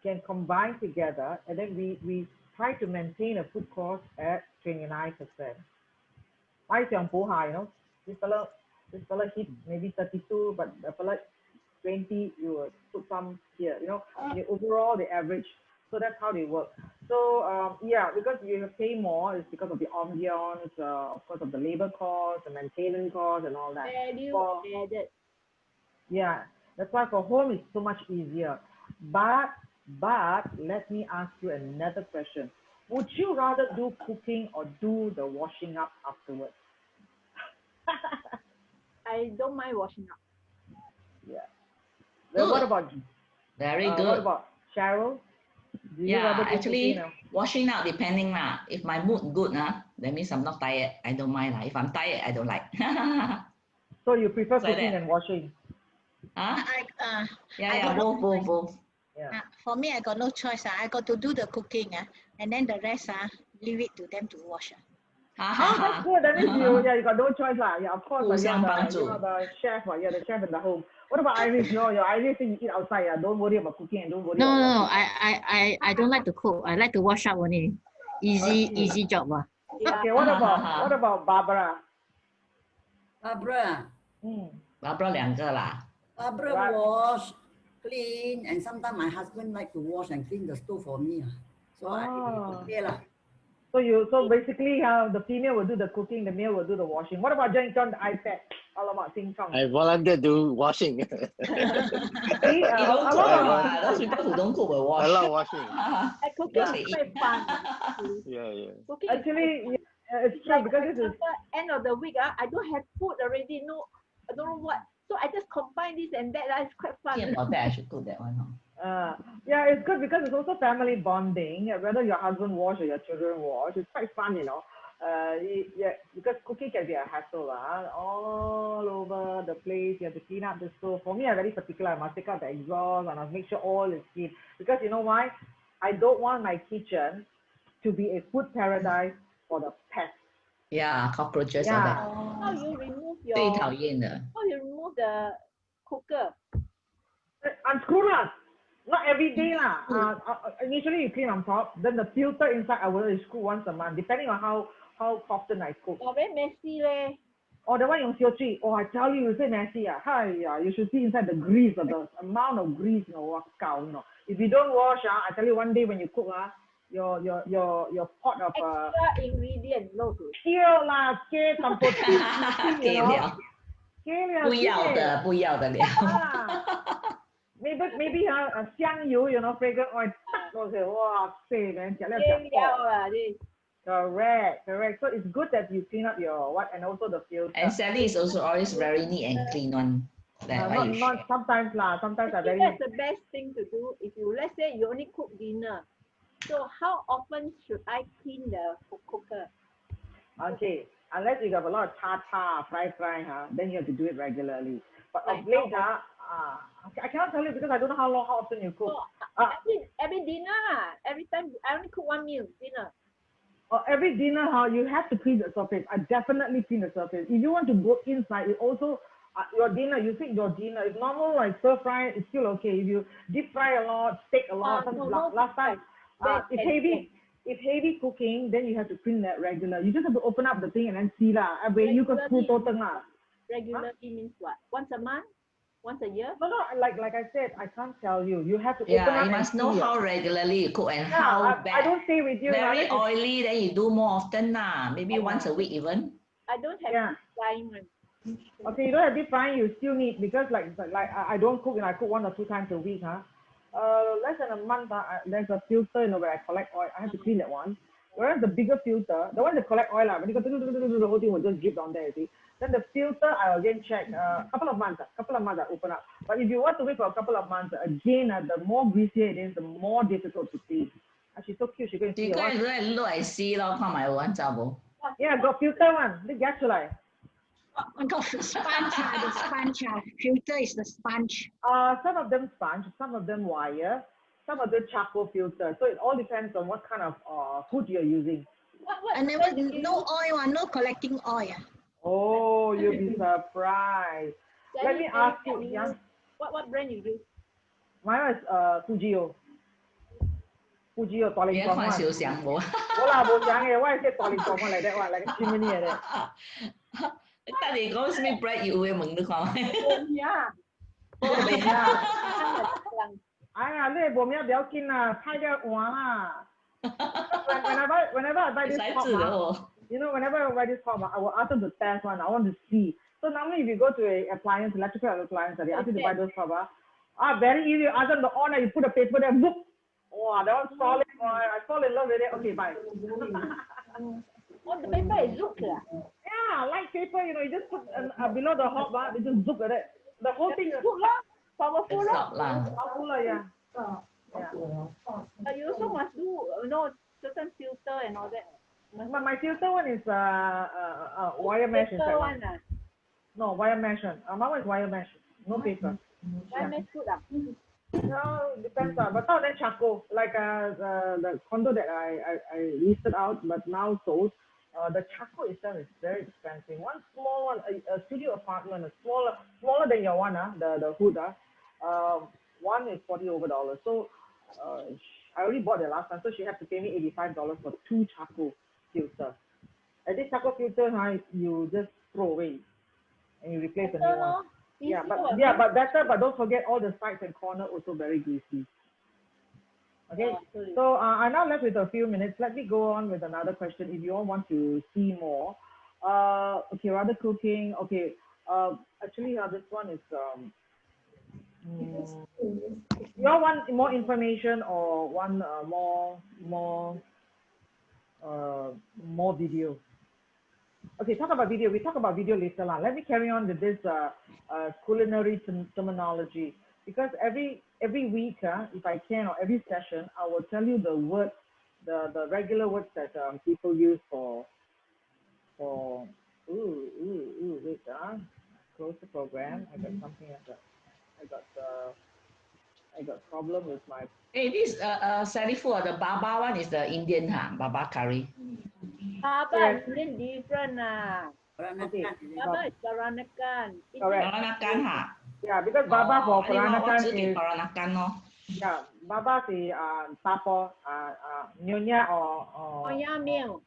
can combine together, and then we try to maintain a food cost at 29%. I say this fella hit maybe 32, but the fella 20, you will put some here, the overall the average. So that's how they work. So because you pay more, it's because of the ambience, of course of the labor costs, the maintenance costs and all that. Value added. Yeah, that's why for home it's so much easier. But let me ask you another question. Would you rather do cooking or do the washing up afterwards? I don't mind washing up. Yeah. Then what about you? Very good. What about Cheryl? Actually, washing out depending lah. If my mood good that means I'm not tired. I don't mind lah. If I'm tired, I don't like. So you prefer cooking than washing? Both. Yeah. For me, I got no choice. I got to do the cooking, and then the rest, leave it to them to wash. That's good. That means you got no choice lah. Yeah, of course. You're the chef. You're the chef in the home. What about Iris? Your Iris thing you eat outside. Don't worry about cooking and don't worry. No. I don't like to cook. I like to wash up only. Easy job. Okay. What about Barbara? Barbara 两个啦。Barbara wash, clean, and sometimes my husband like to wash and clean the stove for me. So I okay lah. So basically, the female will do the cooking, the male will do the washing. What about Jeng Chong, the iPad? All about Sing Chong. I volunteer do washing. See, those people who don't cook will wash. A lot of washing. Cooking is quite fun. Yeah. Cooking actually, It's true Like, because for this is example, end of the week, I don't have food already. No, I don't know what. So I just combine this and that. It's quite fun. Thinking about that, I should cook that one. yeah, it's good because it's also family bonding. Whether your husband wash or your children wash, it's quite fun, you know. Yeah, because cooking can be a hassle, all over the place. You have to clean up the stove. For me, I'm very particular. I must take out the exhaust and I must make sure all is clean. Because you know why? I don't want my kitchen to be a food paradise for the pests. Yeah, cockroaches all Yeah. that. How you remove 最 your? 讨厌的。 How you remove the cooker? Unscrew lah. Not every day lah. Initially you clean on top, then the filter inside I will screw once a month, depending on how often I cook. Oh, very messy leh. Oh, the one you see, oh, I tell you, it's messy. You should see inside the grease, the amount of grease, you know, you know. If you don't wash, I tell you, one day when you cook, your pot of extra ingredient, no good. kale lah, kale compost, you know. 不要的，不要的了。maybe 香油 you know, fragrant oil, 我说哇塞 man, 加了this. Correct. So it's good that you clean up your what and also the filter. And Sally is also always very neat and clean one. Not sometimes lah. Sometimes I very. That's the best thing to do. If you, let's say you only cook dinner, so how often should I clean the cooker? Okay, unless you have a lot of fry, then you have to do it regularly. But of late, I cannot tell you because I don't know how often you cook. So, every dinner, every time I only cook one meal dinner. Every dinner, you have to clean the surface. I definitely clean the surface. If you want to go inside, it also your dinner. You think your dinner is normal, like stir fry, it's still okay. If you deep fry a lot, steak a lot, last time, if heavy cooking, then you have to clean that regular. You just have to open up the thing and then see lah. Regularly means what? Once a month? Once a year? No, like I said, I can't tell you. You have to open up. Yeah, you must know how regularly you cook and how bad. I don't stay with you. Very oily, then you do more often lah. Maybe once a week even. I don't have frying. Okay, you don't have deep frying. You still need because like I don't cook and I cook 1 or 2 times a week. Less than a month. There's a filter, you know, where I collect oil. I have to clean that one. Whereas the bigger filter, the one that collect oil, when you go the whole thing will just drip down there. You see. Then the filter, I'll again check. Couple of months I open up. But if you want to wait for a couple of months, again, the more greasier it is, the more difficult to clean. She's so cute. She go and see. Look, I see lor, 看埋碗咋冇? Yeah, got filter one. They get to like. Got sponge. The sponge. Filter is the sponge. Some of them sponge, some of them wire, some of them charcoal filter. So it all depends on what kind of food you're using. And there was no oil, no collecting oil. Oh, you'll be surprised. Let me ask you, yeah. What brand you use? Mine is Fujio. Fujio toilet one. 看小相冇。冇啦，冇相嘅。我係識toilet one like that one, like a chimney like that. 但係講什麼 bread 要會問到講。哎呀，你無名不要緊啦，太個碗啦。Whenever I buy this pot, you know, whenever I buy this pot, I will ask them to test one. I want to see. So normally, if you go to a appliance, electrical appliance, they ask you to buy those pot. Very easy. You ask them to on, you put a paper there, boop. Wow, that was solid. I fall in love with it. Okay, bye. Oh, the paper is zook. Yeah, like paper, you know, you just put below the hot bar, you just zook at it. The whole thing is powerful. Powerful, yeah. You also must do, you know, certain filter and all that. But my filter one is wire mesh inside one. No, wire mesh one. My one is wire mesh, no paper. Wire mesh good No, depends on. But now then charcoal, like the condo that I listed out, but now sold. The charcoal itself is very expensive. One small one, a studio apartment, smaller than your one, the hood, one is $40 over. So I already bought it last time, so she had to pay me $85 for 2 charcoal filters. And this charcoal filter, you just throw away and you replace a new one. But better. But don't forget all the sides and corner also very greasy. Okay, so I'm now left with a few minutes. Let me go on with another question if you all want to see more. Okay, rather cooking. Okay, actually, this one is. You all want more information or want more video? Okay, talk about video. We talk about video later on. Let me carry on with this culinary terminology because every week, if I can, or every session, I will tell you the words, the regular words that people use for. Wait, close the program. I got something. I got problem with my. Hey, this Sarifu, the Baba one is the Indian, Baba curry. Baba Yes. Indian different. Okay. Baba is Peranakan. Correct. Peranakan, Yeah, because Baba for Peranakan is Peranakan, no? yeah, Baba is tapo, nyonya or Oya meal.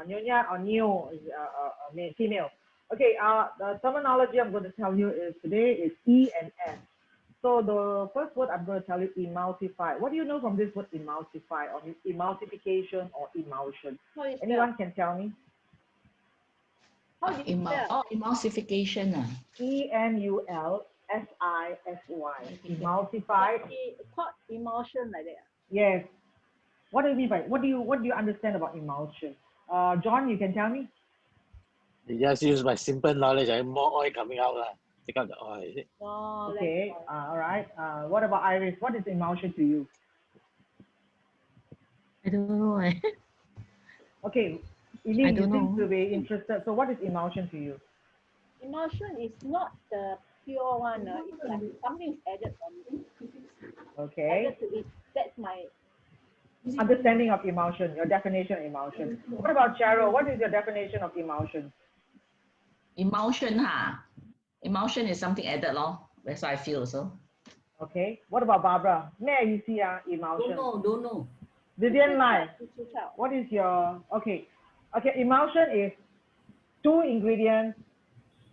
nyonya or new is female. Okay, the terminology I'm going to tell you is today is E and S. So the first word I'm going to tell you emulsify. What do you know from this word emulsify or emulsification or emulsion? Anyone can tell me? How do you spell? Emulsification. EMULSIFY. Emulsify. Thought emulsion like that. Yes. What do you mean by what do you understand about emulsion? John, you can tell me? You just use my simple knowledge. I have more oil coming out. Take out the oil, is it? Oh, Okay. All right. What about Iris? What is emulsion to you? I don't know. Okay. I Eileen, you don't seem know. to be interested. So what is emulsion to you? Emulsion is not the pure one. It's like something is added on it. Okay. Added to it. That's my Understanding of emulsion, your definition of emulsion. What about Cheryl? What is your definition of emulsion? Emulsion, Emulsion is something added, that's what I feel also. Okay. What about Barbara? May you see emulsion? Don't know. Vivian Lai, what is your okay? Okay, emulsion is two ingredients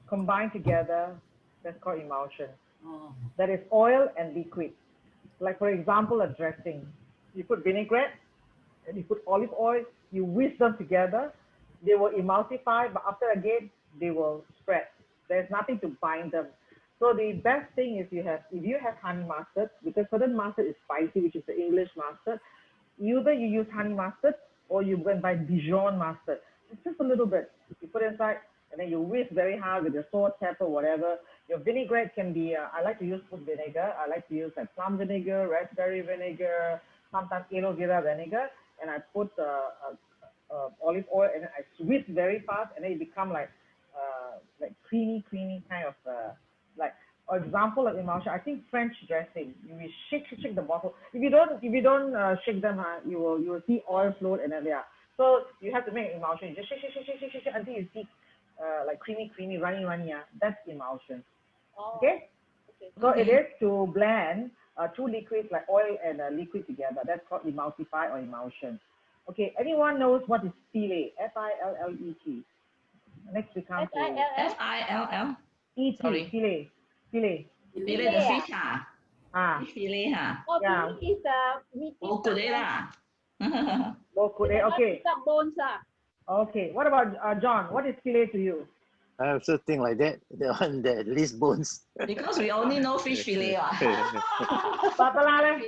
combined together. That's called emulsion. Oh. That is oil and liquid. Like for example, a dressing. You put vinaigrette and you put olive oil. You whisk them together. They will emulsify, but after again they will spread. There's nothing to bind them. So the best thing is if you have honey mustard, because certain mustard is spicy, which is the English mustard. Either you use honey mustard or you go and buy Dijon mustard. It's just a little bit. You put inside and then you whisk very hard with your salt, pepper, whatever. Your vinaigrette can be, I like to use fruit vinegar. I like to use like plum vinegar, raspberry vinegar, sometimes aloe vera vinegar. And I put olive oil and then I whisk very fast and then it become like creamy kind of like example of emulsion. I think French dressing. You will shake the bottle. If you don't shake them, you will see oil float and then So you have to make emulsion. You just shake until you see like creamy, runny. That's emulsion. Okay. So it is to blend two liquids like oil and liquid together. That's called emulsify or emulsion. Okay. Anyone knows what is filet? Fillet. Next we come to Fill. E-T, Sorry. filet. Filet the fish, Fish fillet, Oh, Yeah. filet is meat. Oh, good lah. Okay. Bones. Okay. What about John? What is filet to you? I also think like that. The one that least bones. Because we only know fish fillet. Papalale.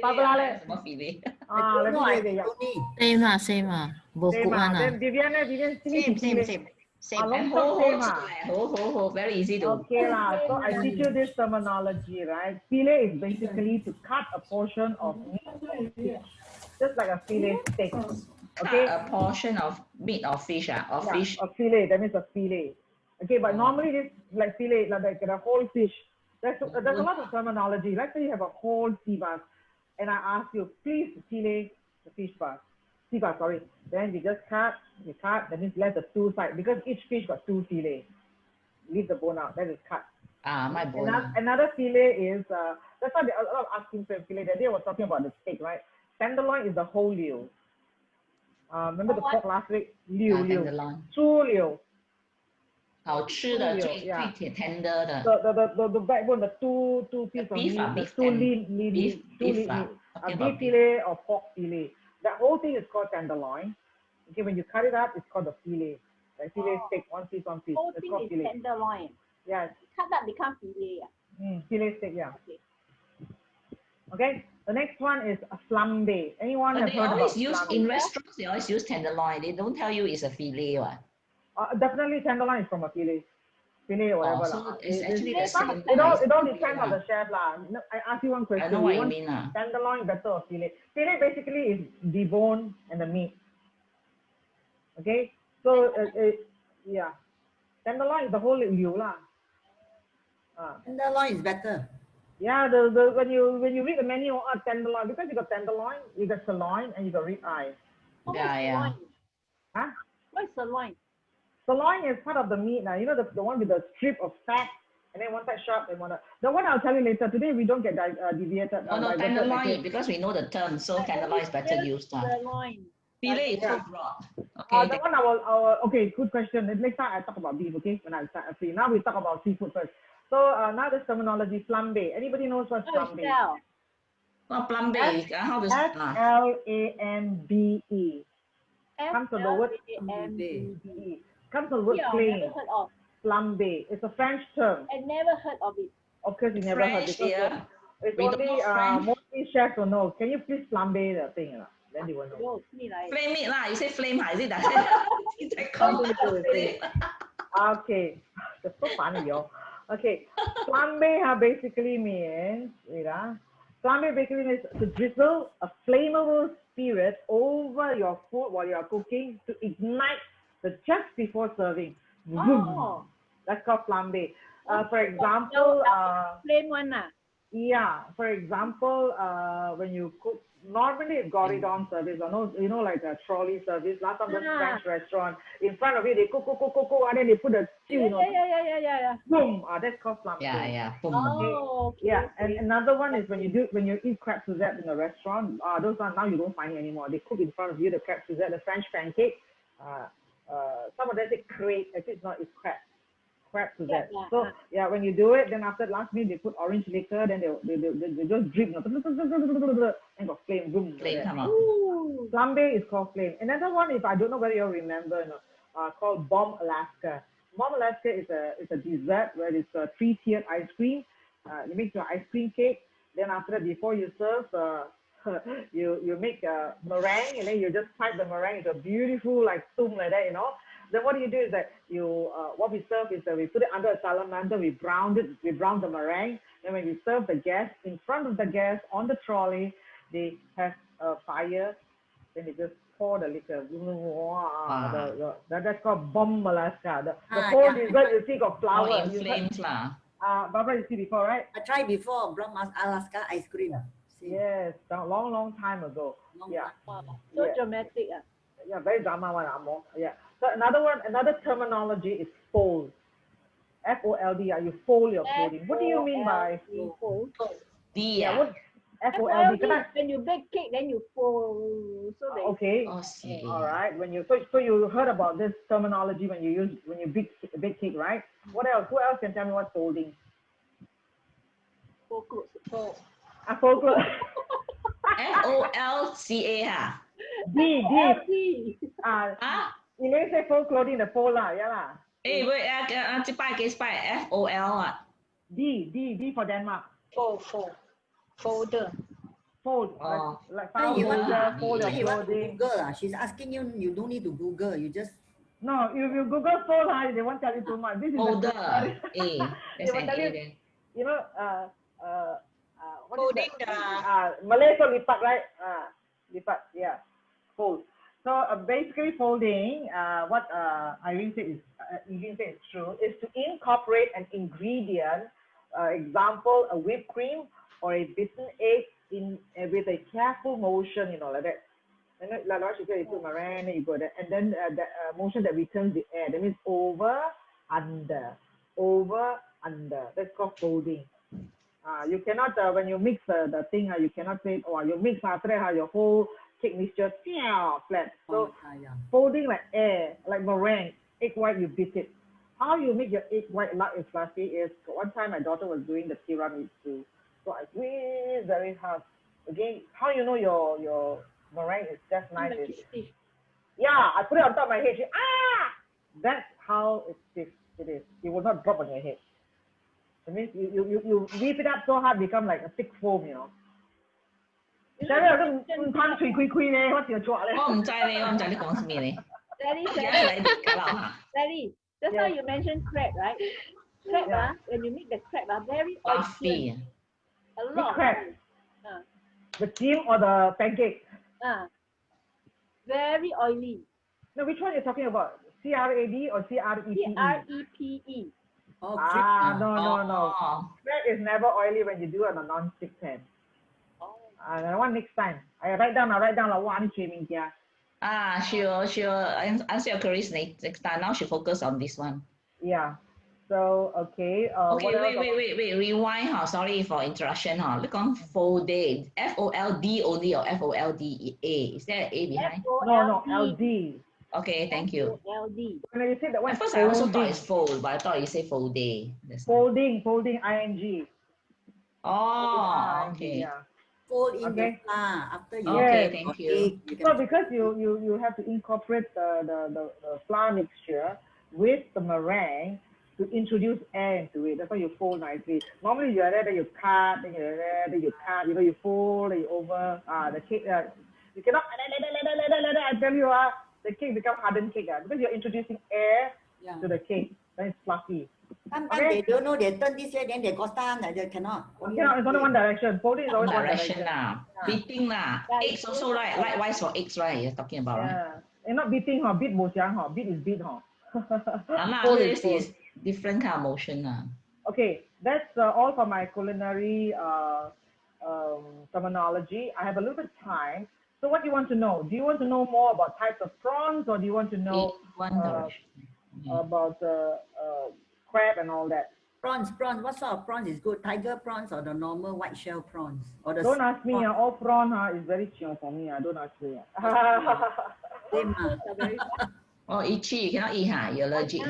What fillet? Let me read it. Same. Both good one. Then Vivian, Same. And ho, very easy to. Okay lah. So I teach you this terminology, right? Filet is basically to cut a portion of meat or fish, just like a filet steak. Okay. Cut a portion of meat or fish, fish. A filet. That means a filet. Okay, but normally this like filet, like a whole fish. There's a lot of terminology. Let's say you have a whole sea bass, and I ask you, please fillet the fish bass. Sea bass, sorry. Then you just cut. That means let the two sides, because each fish got two fillets. Leave the bone out. That is cut. My bone. Another fillet is that's why a lot of asking for fillet. That day I was talking about the steak, right? Tenderloin is the whole liu. Remember the pork last week? Liu. Tenderloin. 猪柳。好吃的最 tender 的。The backbone, the two pieces of meat, the two lean beef fillet or pork fillet. That whole thing is called tenderloin. Okay, when you cut it up, it's called the fillet. Like fillet steak, one piece. Whole it's thing called is fillet. tenderloin. Yes. Cut that become fillet. Fillet steak, yeah. Okay. The next one is a flambe. Anyone have heard about flambe? In restaurants, they always use tenderloin. They don't tell you it's a fillet. Definitely tenderloin is from a filet or whatever. So it's actually the same. It all depends on the chef lah. I ask you one question. I know what you mean. Tenderloin better or filet? Filet basically is the bone and the meat. Okay, so yeah, tenderloin is the whole liu lah. Tenderloin is better. Yeah, when you read the menu, tenderloin, because you got tenderloin, you got sirloin, and you got rib eye. Yeah. Huh? What's sirloin? Sirloin is part of the meat now. You know the one with the strip of fat, and then one side sharp and one. The one I'll tell you later. Today we don't get deviated. No, tenderloin, because we know the term, so tenderloin is better used. Sirloin. Filet is so broad. Okay. The one I will. Okay, good question. Next time I talk about beef. Okay, when I start. See, now we talk about seafood first. So now this terminology, flambe. Anybody knows what's flambe? Well, flambe. How does Flambe? Comes from the word Flambe. Comes from the word flame. Never heard of. Flambe. It's a French term. I never heard of it. Of course, you never heard it. It's only mostly chefs will know. Can you please flambe the thing? Then they will know. Flame it lah. You say flame, is it that? Okay. That's so funny, yo. Okay. Flambe basically means, flambe basically means to drizzle a flammable spirit over your food while you are cooking to ignite just before serving. Oh. That's called flambe. For example, flame one. Yeah. For example, when you cook, normally it's Goridon service, or no, like a trolley service. Last time, the French restaurant, in front of you, they cook, and then they put a stew. Yeah. Boom. That's called flambe. Yeah. Boom. Okay. Yeah, and another one is when you eat crab Suzette in a restaurant. Those are now you don't find it anymore. They cook in front of you the crab Suzette, the French pancake. Some of them say crepe. Actually, it's not. It's crab Suzette. So when you do it, then after last meal they put orange liquor. Then they just drip. And got flame. Boom. Flame come out. Flambe is called flame. Another one, if I don't know whether you remember, called Bomb Alaska. Bomb Alaska is a dessert where it's a 3-tiered ice cream. You make your ice cream cake. Then after that, before you serve, you make a meringue, and then you just pipe the meringue into a beautiful like spoon like that, Then what you do is that what we serve is that we put it under a salamander, we brown the meringue. Then when we serve the guests, in front of the guests on the trolley, they have a fire. Then they just pour the liquor. That's called Bomb Alaska. The whole dessert you see got flour. Flames lah. Barbara, you see before, right? I tried before, Bomb Alaska ice cream. Yes, long time ago. So dramatic. Yeah, very drama one, Amo. Yeah. So another terminology is fold. Fold. You fold your clothing. What do you mean by fold? What FOLD? When you bake cake, then you fold. So okay. All right. So you heard about this terminology when you bake cake, right? What else? Who else can tell me what's folding? Fold clothes. Fold clothes. FOLCA. D. You may say fold clothing, the fold lah, lah. Wait, FOL. D for Denmark. Folder. Fold. Like file folder, fold your clothing. Google. She's asking you don't need to Google. You just. No, if you Google fold, they won't tell you too much. This is folder. They will tell you, folding the Malay so lipat, right? Lipat, yeah. Fold. So basically folding, what Irene said is true, is to incorporate an ingredient, example, a whipped cream or a beaten egg with a careful motion, like that. And like what she said, you put meringue, you go there, and then that motion that returns the air. That means over, under. That's called folding. You cannot, when you mix the thing, you cannot say, you mix after that, your whole cake mixture flat. So folding like air, like meringue, egg white, you beat it. How you make your egg white light and fluffy is, one time my daughter was doing the tiramisu. So I squeeze very hard. Again, how you know your meringue is just nice? I put it on top of my head. That's how it is. It will not drop on your head. It means you whip it up so hard, become like a thick foam, What's your 我唔知你講咩咧？ Sally, Just like this kalau ha. Sally, just now you mentioned crab, right? Crab, when you make the crab, very Fluffy. oily. A lot. Crab. The steam or the pancake? Very oily. No, which one are you talking about? CRAB or CREPE? CREPE. No. Crab is never oily when you do it on a non-stick pan. That one next time. I write down. Wow, ni swimming here. She'll answer your queries next time. Now she focus on this one. Yeah. So, okay. Okay, wait. Rewind. Sorry for interruption. Look on folded. FOLD only or FOLDA. Is there an A behind? No, LD. Okay, thank you. LD. When you say that one, at first I also thought it's fold, but I thought you say folded. Folding, ing. Oh, okay. Yeah. Fold in the flour after you. Okay, thank you. So because you have to incorporate the flour mixture with the meringue to introduce air into it. That's why you fold nicely. Normally you're there, then you cut, then you're there, then you cut. You fold, then you over. The cake. You cannot. I tell you, the cake becomes hardened cake because you're introducing air to the cake. Then it's fluffy. Sometimes they don't know, they turn this way, then they go stand, they cannot. It's only one direction. Folding is always one direction. Beating eggs also right. Likewise for eggs, right? You're talking about, right? And not beating, beat bo jiang, beat is beat, This is different kind of motion. Okay, that's all for my culinary terminology. I have a little bit of time. So what do you want to know? Do you want to know more about types of prawns, or do you want to know about crab and all that? Prawns. What sort of prawns is good? Tiger prawns or the normal white shell prawns? Or the don't ask me. All prawn is very chiong for me. Don't ask me. Itchy. You cannot eat. You're allergic.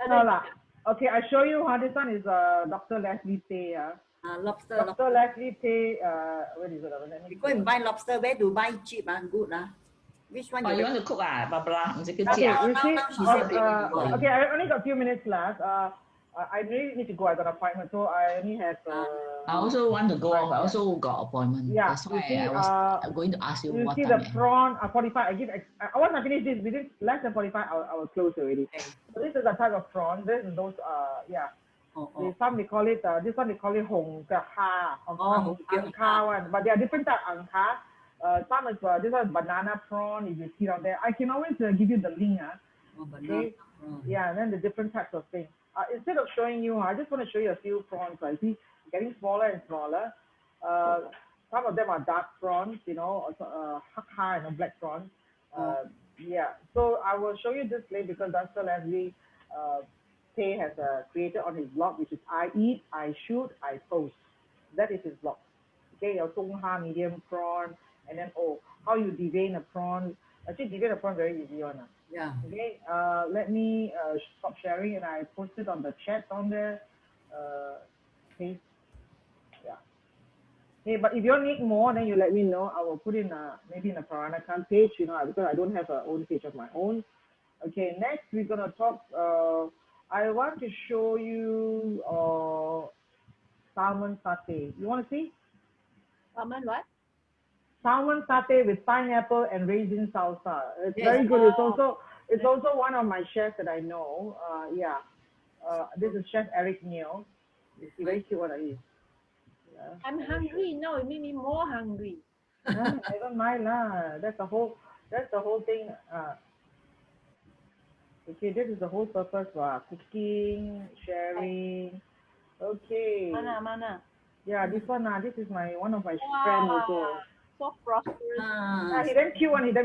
No. Okay, I show you. This one is Dr. Leslie Tay. Lobster. Dr. Leslie Tay. Where is it? You go and buy lobster. Where to buy cheap and good? Which one you want to cook? Barbara? Okay, you see, okay, I only got a few minutes left. I really need to go. I got an appointment, so I only have. I also want to go. I also got appointment. Yeah, that's why I was going to ask you what time. You see the prawn 45. Once I finish this, within less than 45, I will close already. So this is the type of prawn. This is those some they call it this one they call it hong ka one, but there are different types of angka. Some is this one is banana prawn. If you see down there, I can always give you the link. Okay. Yeah, and then the different types of things. Instead of showing you, I just want to show you a few prawns. I see getting smaller and smaller. Some of them are dark prawns, hakka and black prawns. Yeah. So I will show you this later because Dr. Leslie Tay has created on his blog, which is I Eat, I Shoot, I Post. That is his blog. Okay, your Tongha medium prawn, and then how you devein a prawn. Actually, devein a prawn very easy one. Yeah. Okay. Let me stop sharing, and I post it on the chat on there. Okay. Yeah. Hey, but if you need more, then you let me know. I will put in maybe in a Peranakan page, because I don't have a own page of my own. Okay. Next, we're gonna talk. I want to show you salmon satay. You want to see? Salmon what? Salmon satay with pineapple and raisin salsa. It's very good. It's also one of my chefs that I know. This is Chef Eric Neal. It's very cute what I eat. Yeah. I'm hungry. No, it made me more hungry. I don't mind lah. That's the whole thing. Okay, this is the whole purpose for cooking, sharing. Okay. Mana. Yeah, this one this is one of my friends also. So prosperous. He damn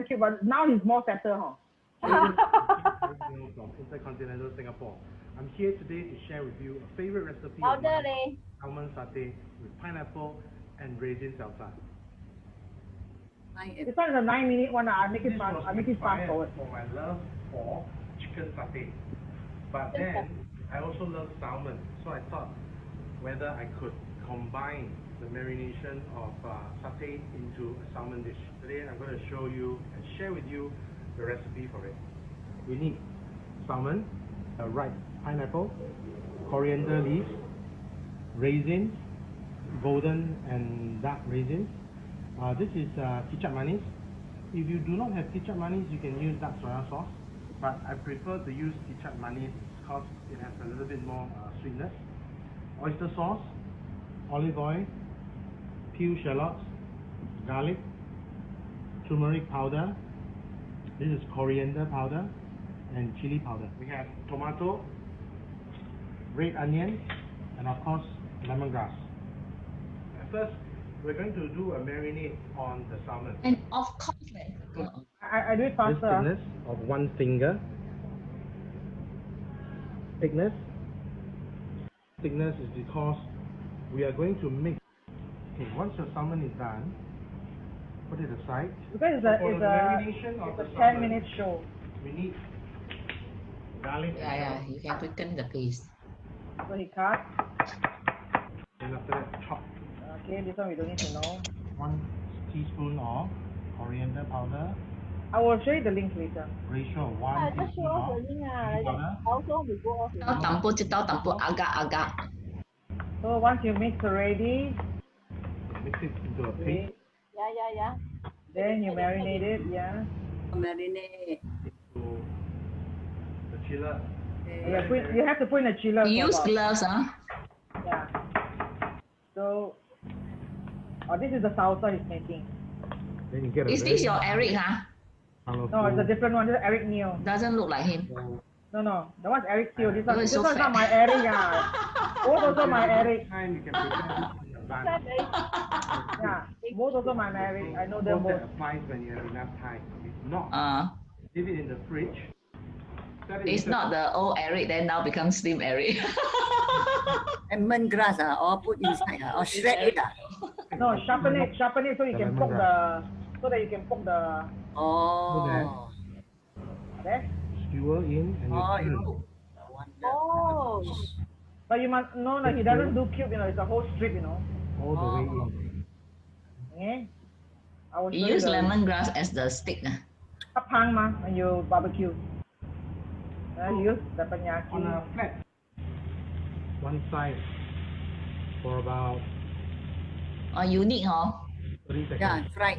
cute, but now he's more fatter, From Intercontinental Singapore. I'm here today to share with you a favorite recipe of mine, salmon satay with pineapple and raisin salsa. This one is a 9-minute one. I make it fast. Forward. For my love for chicken satay, but then I also love salmon, so I thought whether I could combine the marination of satay into a salmon dish. Today I'm going to show you and share with you the recipe for it. We need salmon, ripe pineapple, coriander leaves, raisins, golden and dark raisins. This is kicap manis. If you do not have kicap manis, you can use dark soya sauce. but I prefer to use ikat manis because it has a little bit more sweetness. Oyster sauce, olive oil, peeled shallots, garlic, turmeric powder. This is coriander powder and chili powder. We have tomato, red onion, and of course lemongrass. First, we're going to do a marinade on the salmon. And of course, I do it This faster. thickness of 1 finger. Thickness is because we are going to mix. Okay, once your salmon is done, put it aside. Because For the marination of it's the a salmon, 10-minute show. we need garlic. Yeah, you can quicken the pace. So he cut. And after that, chop. Okay, this one we don't need to know. 1 teaspoon of coriander powder. I will show you the link later. Ratio of 1 Ah, just show teaspoon off of the link. chili powder. I also want to go off the link. Tahu agak-agak. So once you mix already, Mix it into a paste. Yeah. then you marinate it, yeah. Marinate. To the chiller. You have to put in a chiller. You use for about- gloves, huh? Yeah. So, this is the salsa he's making. Then you get a Is this your Eric, huh? No, it's a different one. This is Eric Neo. Doesn't look like him. No. That one's Eric Teo. This one, You're this so one's not fat. my Eric. Both also my Eric. Time you can prepare this in advance. Yeah. Both also my Eric. I know them Both both. that applies when you have enough time. If not, Uh, leave it in the fridge. Set it it's inside- not the old Eric, then now becomes slim Eric. Lemongrass or put inside or shred it. No, sharpen it so you can poke the. Oh. There. Skewer in and you Oh, turn. you. Oh. But you must he doesn't do cube. It's a whole strip. All the way in. Okay. I will show You you use the lemongrass as the stick. hapang when you barbecue. You use the On teppanyaki. a flat, one side for about Unique, huh? 30 seconds. Yeah, fry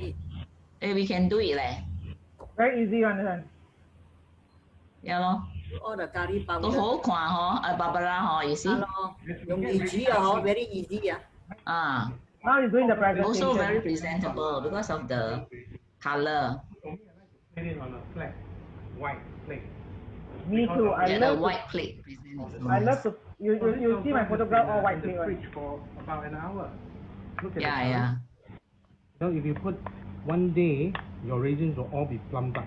it. We can do it, leh. Very easy one, this one. Yeah, lor. All the curry powder. 都好看嗬，Barbara 嗬，you see？ Hello. Yung easy very easy Ah, Now he's doing the also presentation. very presentable because of the color. Put it on a flat white plate. Me too. I Yeah, the love white plate present is so I nice. love to. You see my photograph all white in plate the one. fridge for about an hour. Look at Yeah, the yeah. So if you put one day, your raisins will all be plumbed up.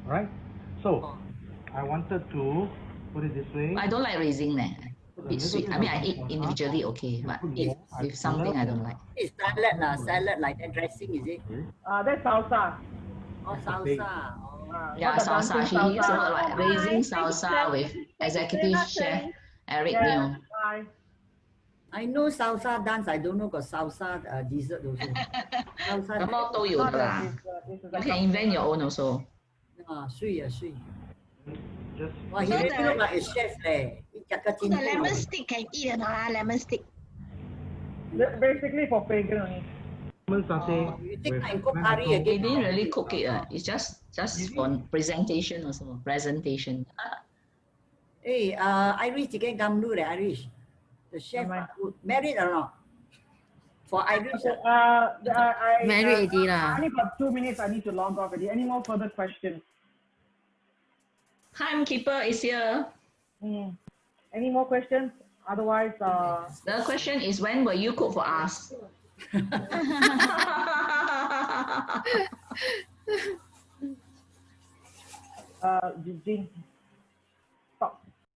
Alright? So I wanted to put it this way. I don't like raisin, leh. A bit sweet. I mean, I eat individually okay, but eat with something I don't like. It's salad salad like that dressing, is it? That's salsa. Oh, salsa. Yeah, Not the salsa. dancing She used salsa. like raisin salsa with executive chef Eric Neo. Bye. I know salsa dance. I don't know got salsa dessert also. Salsa 咁我都有的啦。You can invent your own also. sweet sweet. Just Wow, he really look like a chef leh. He jaga The lemon stick can eat or not? Lemon stick. Basically for vegan only. lemon satay You think with I cook tomato. curry They again? didn't really cook it. It's just for presentation also. Presentation. Hey, Irish chicken gamdu leh, Irish. The chef married or not? For Irish. Married already lah. Only for 2 minutes. I need to log off already. Any more further questions? Timekeeper is here. Any more questions? Otherwise, The question is, when will you cook for us? Jing,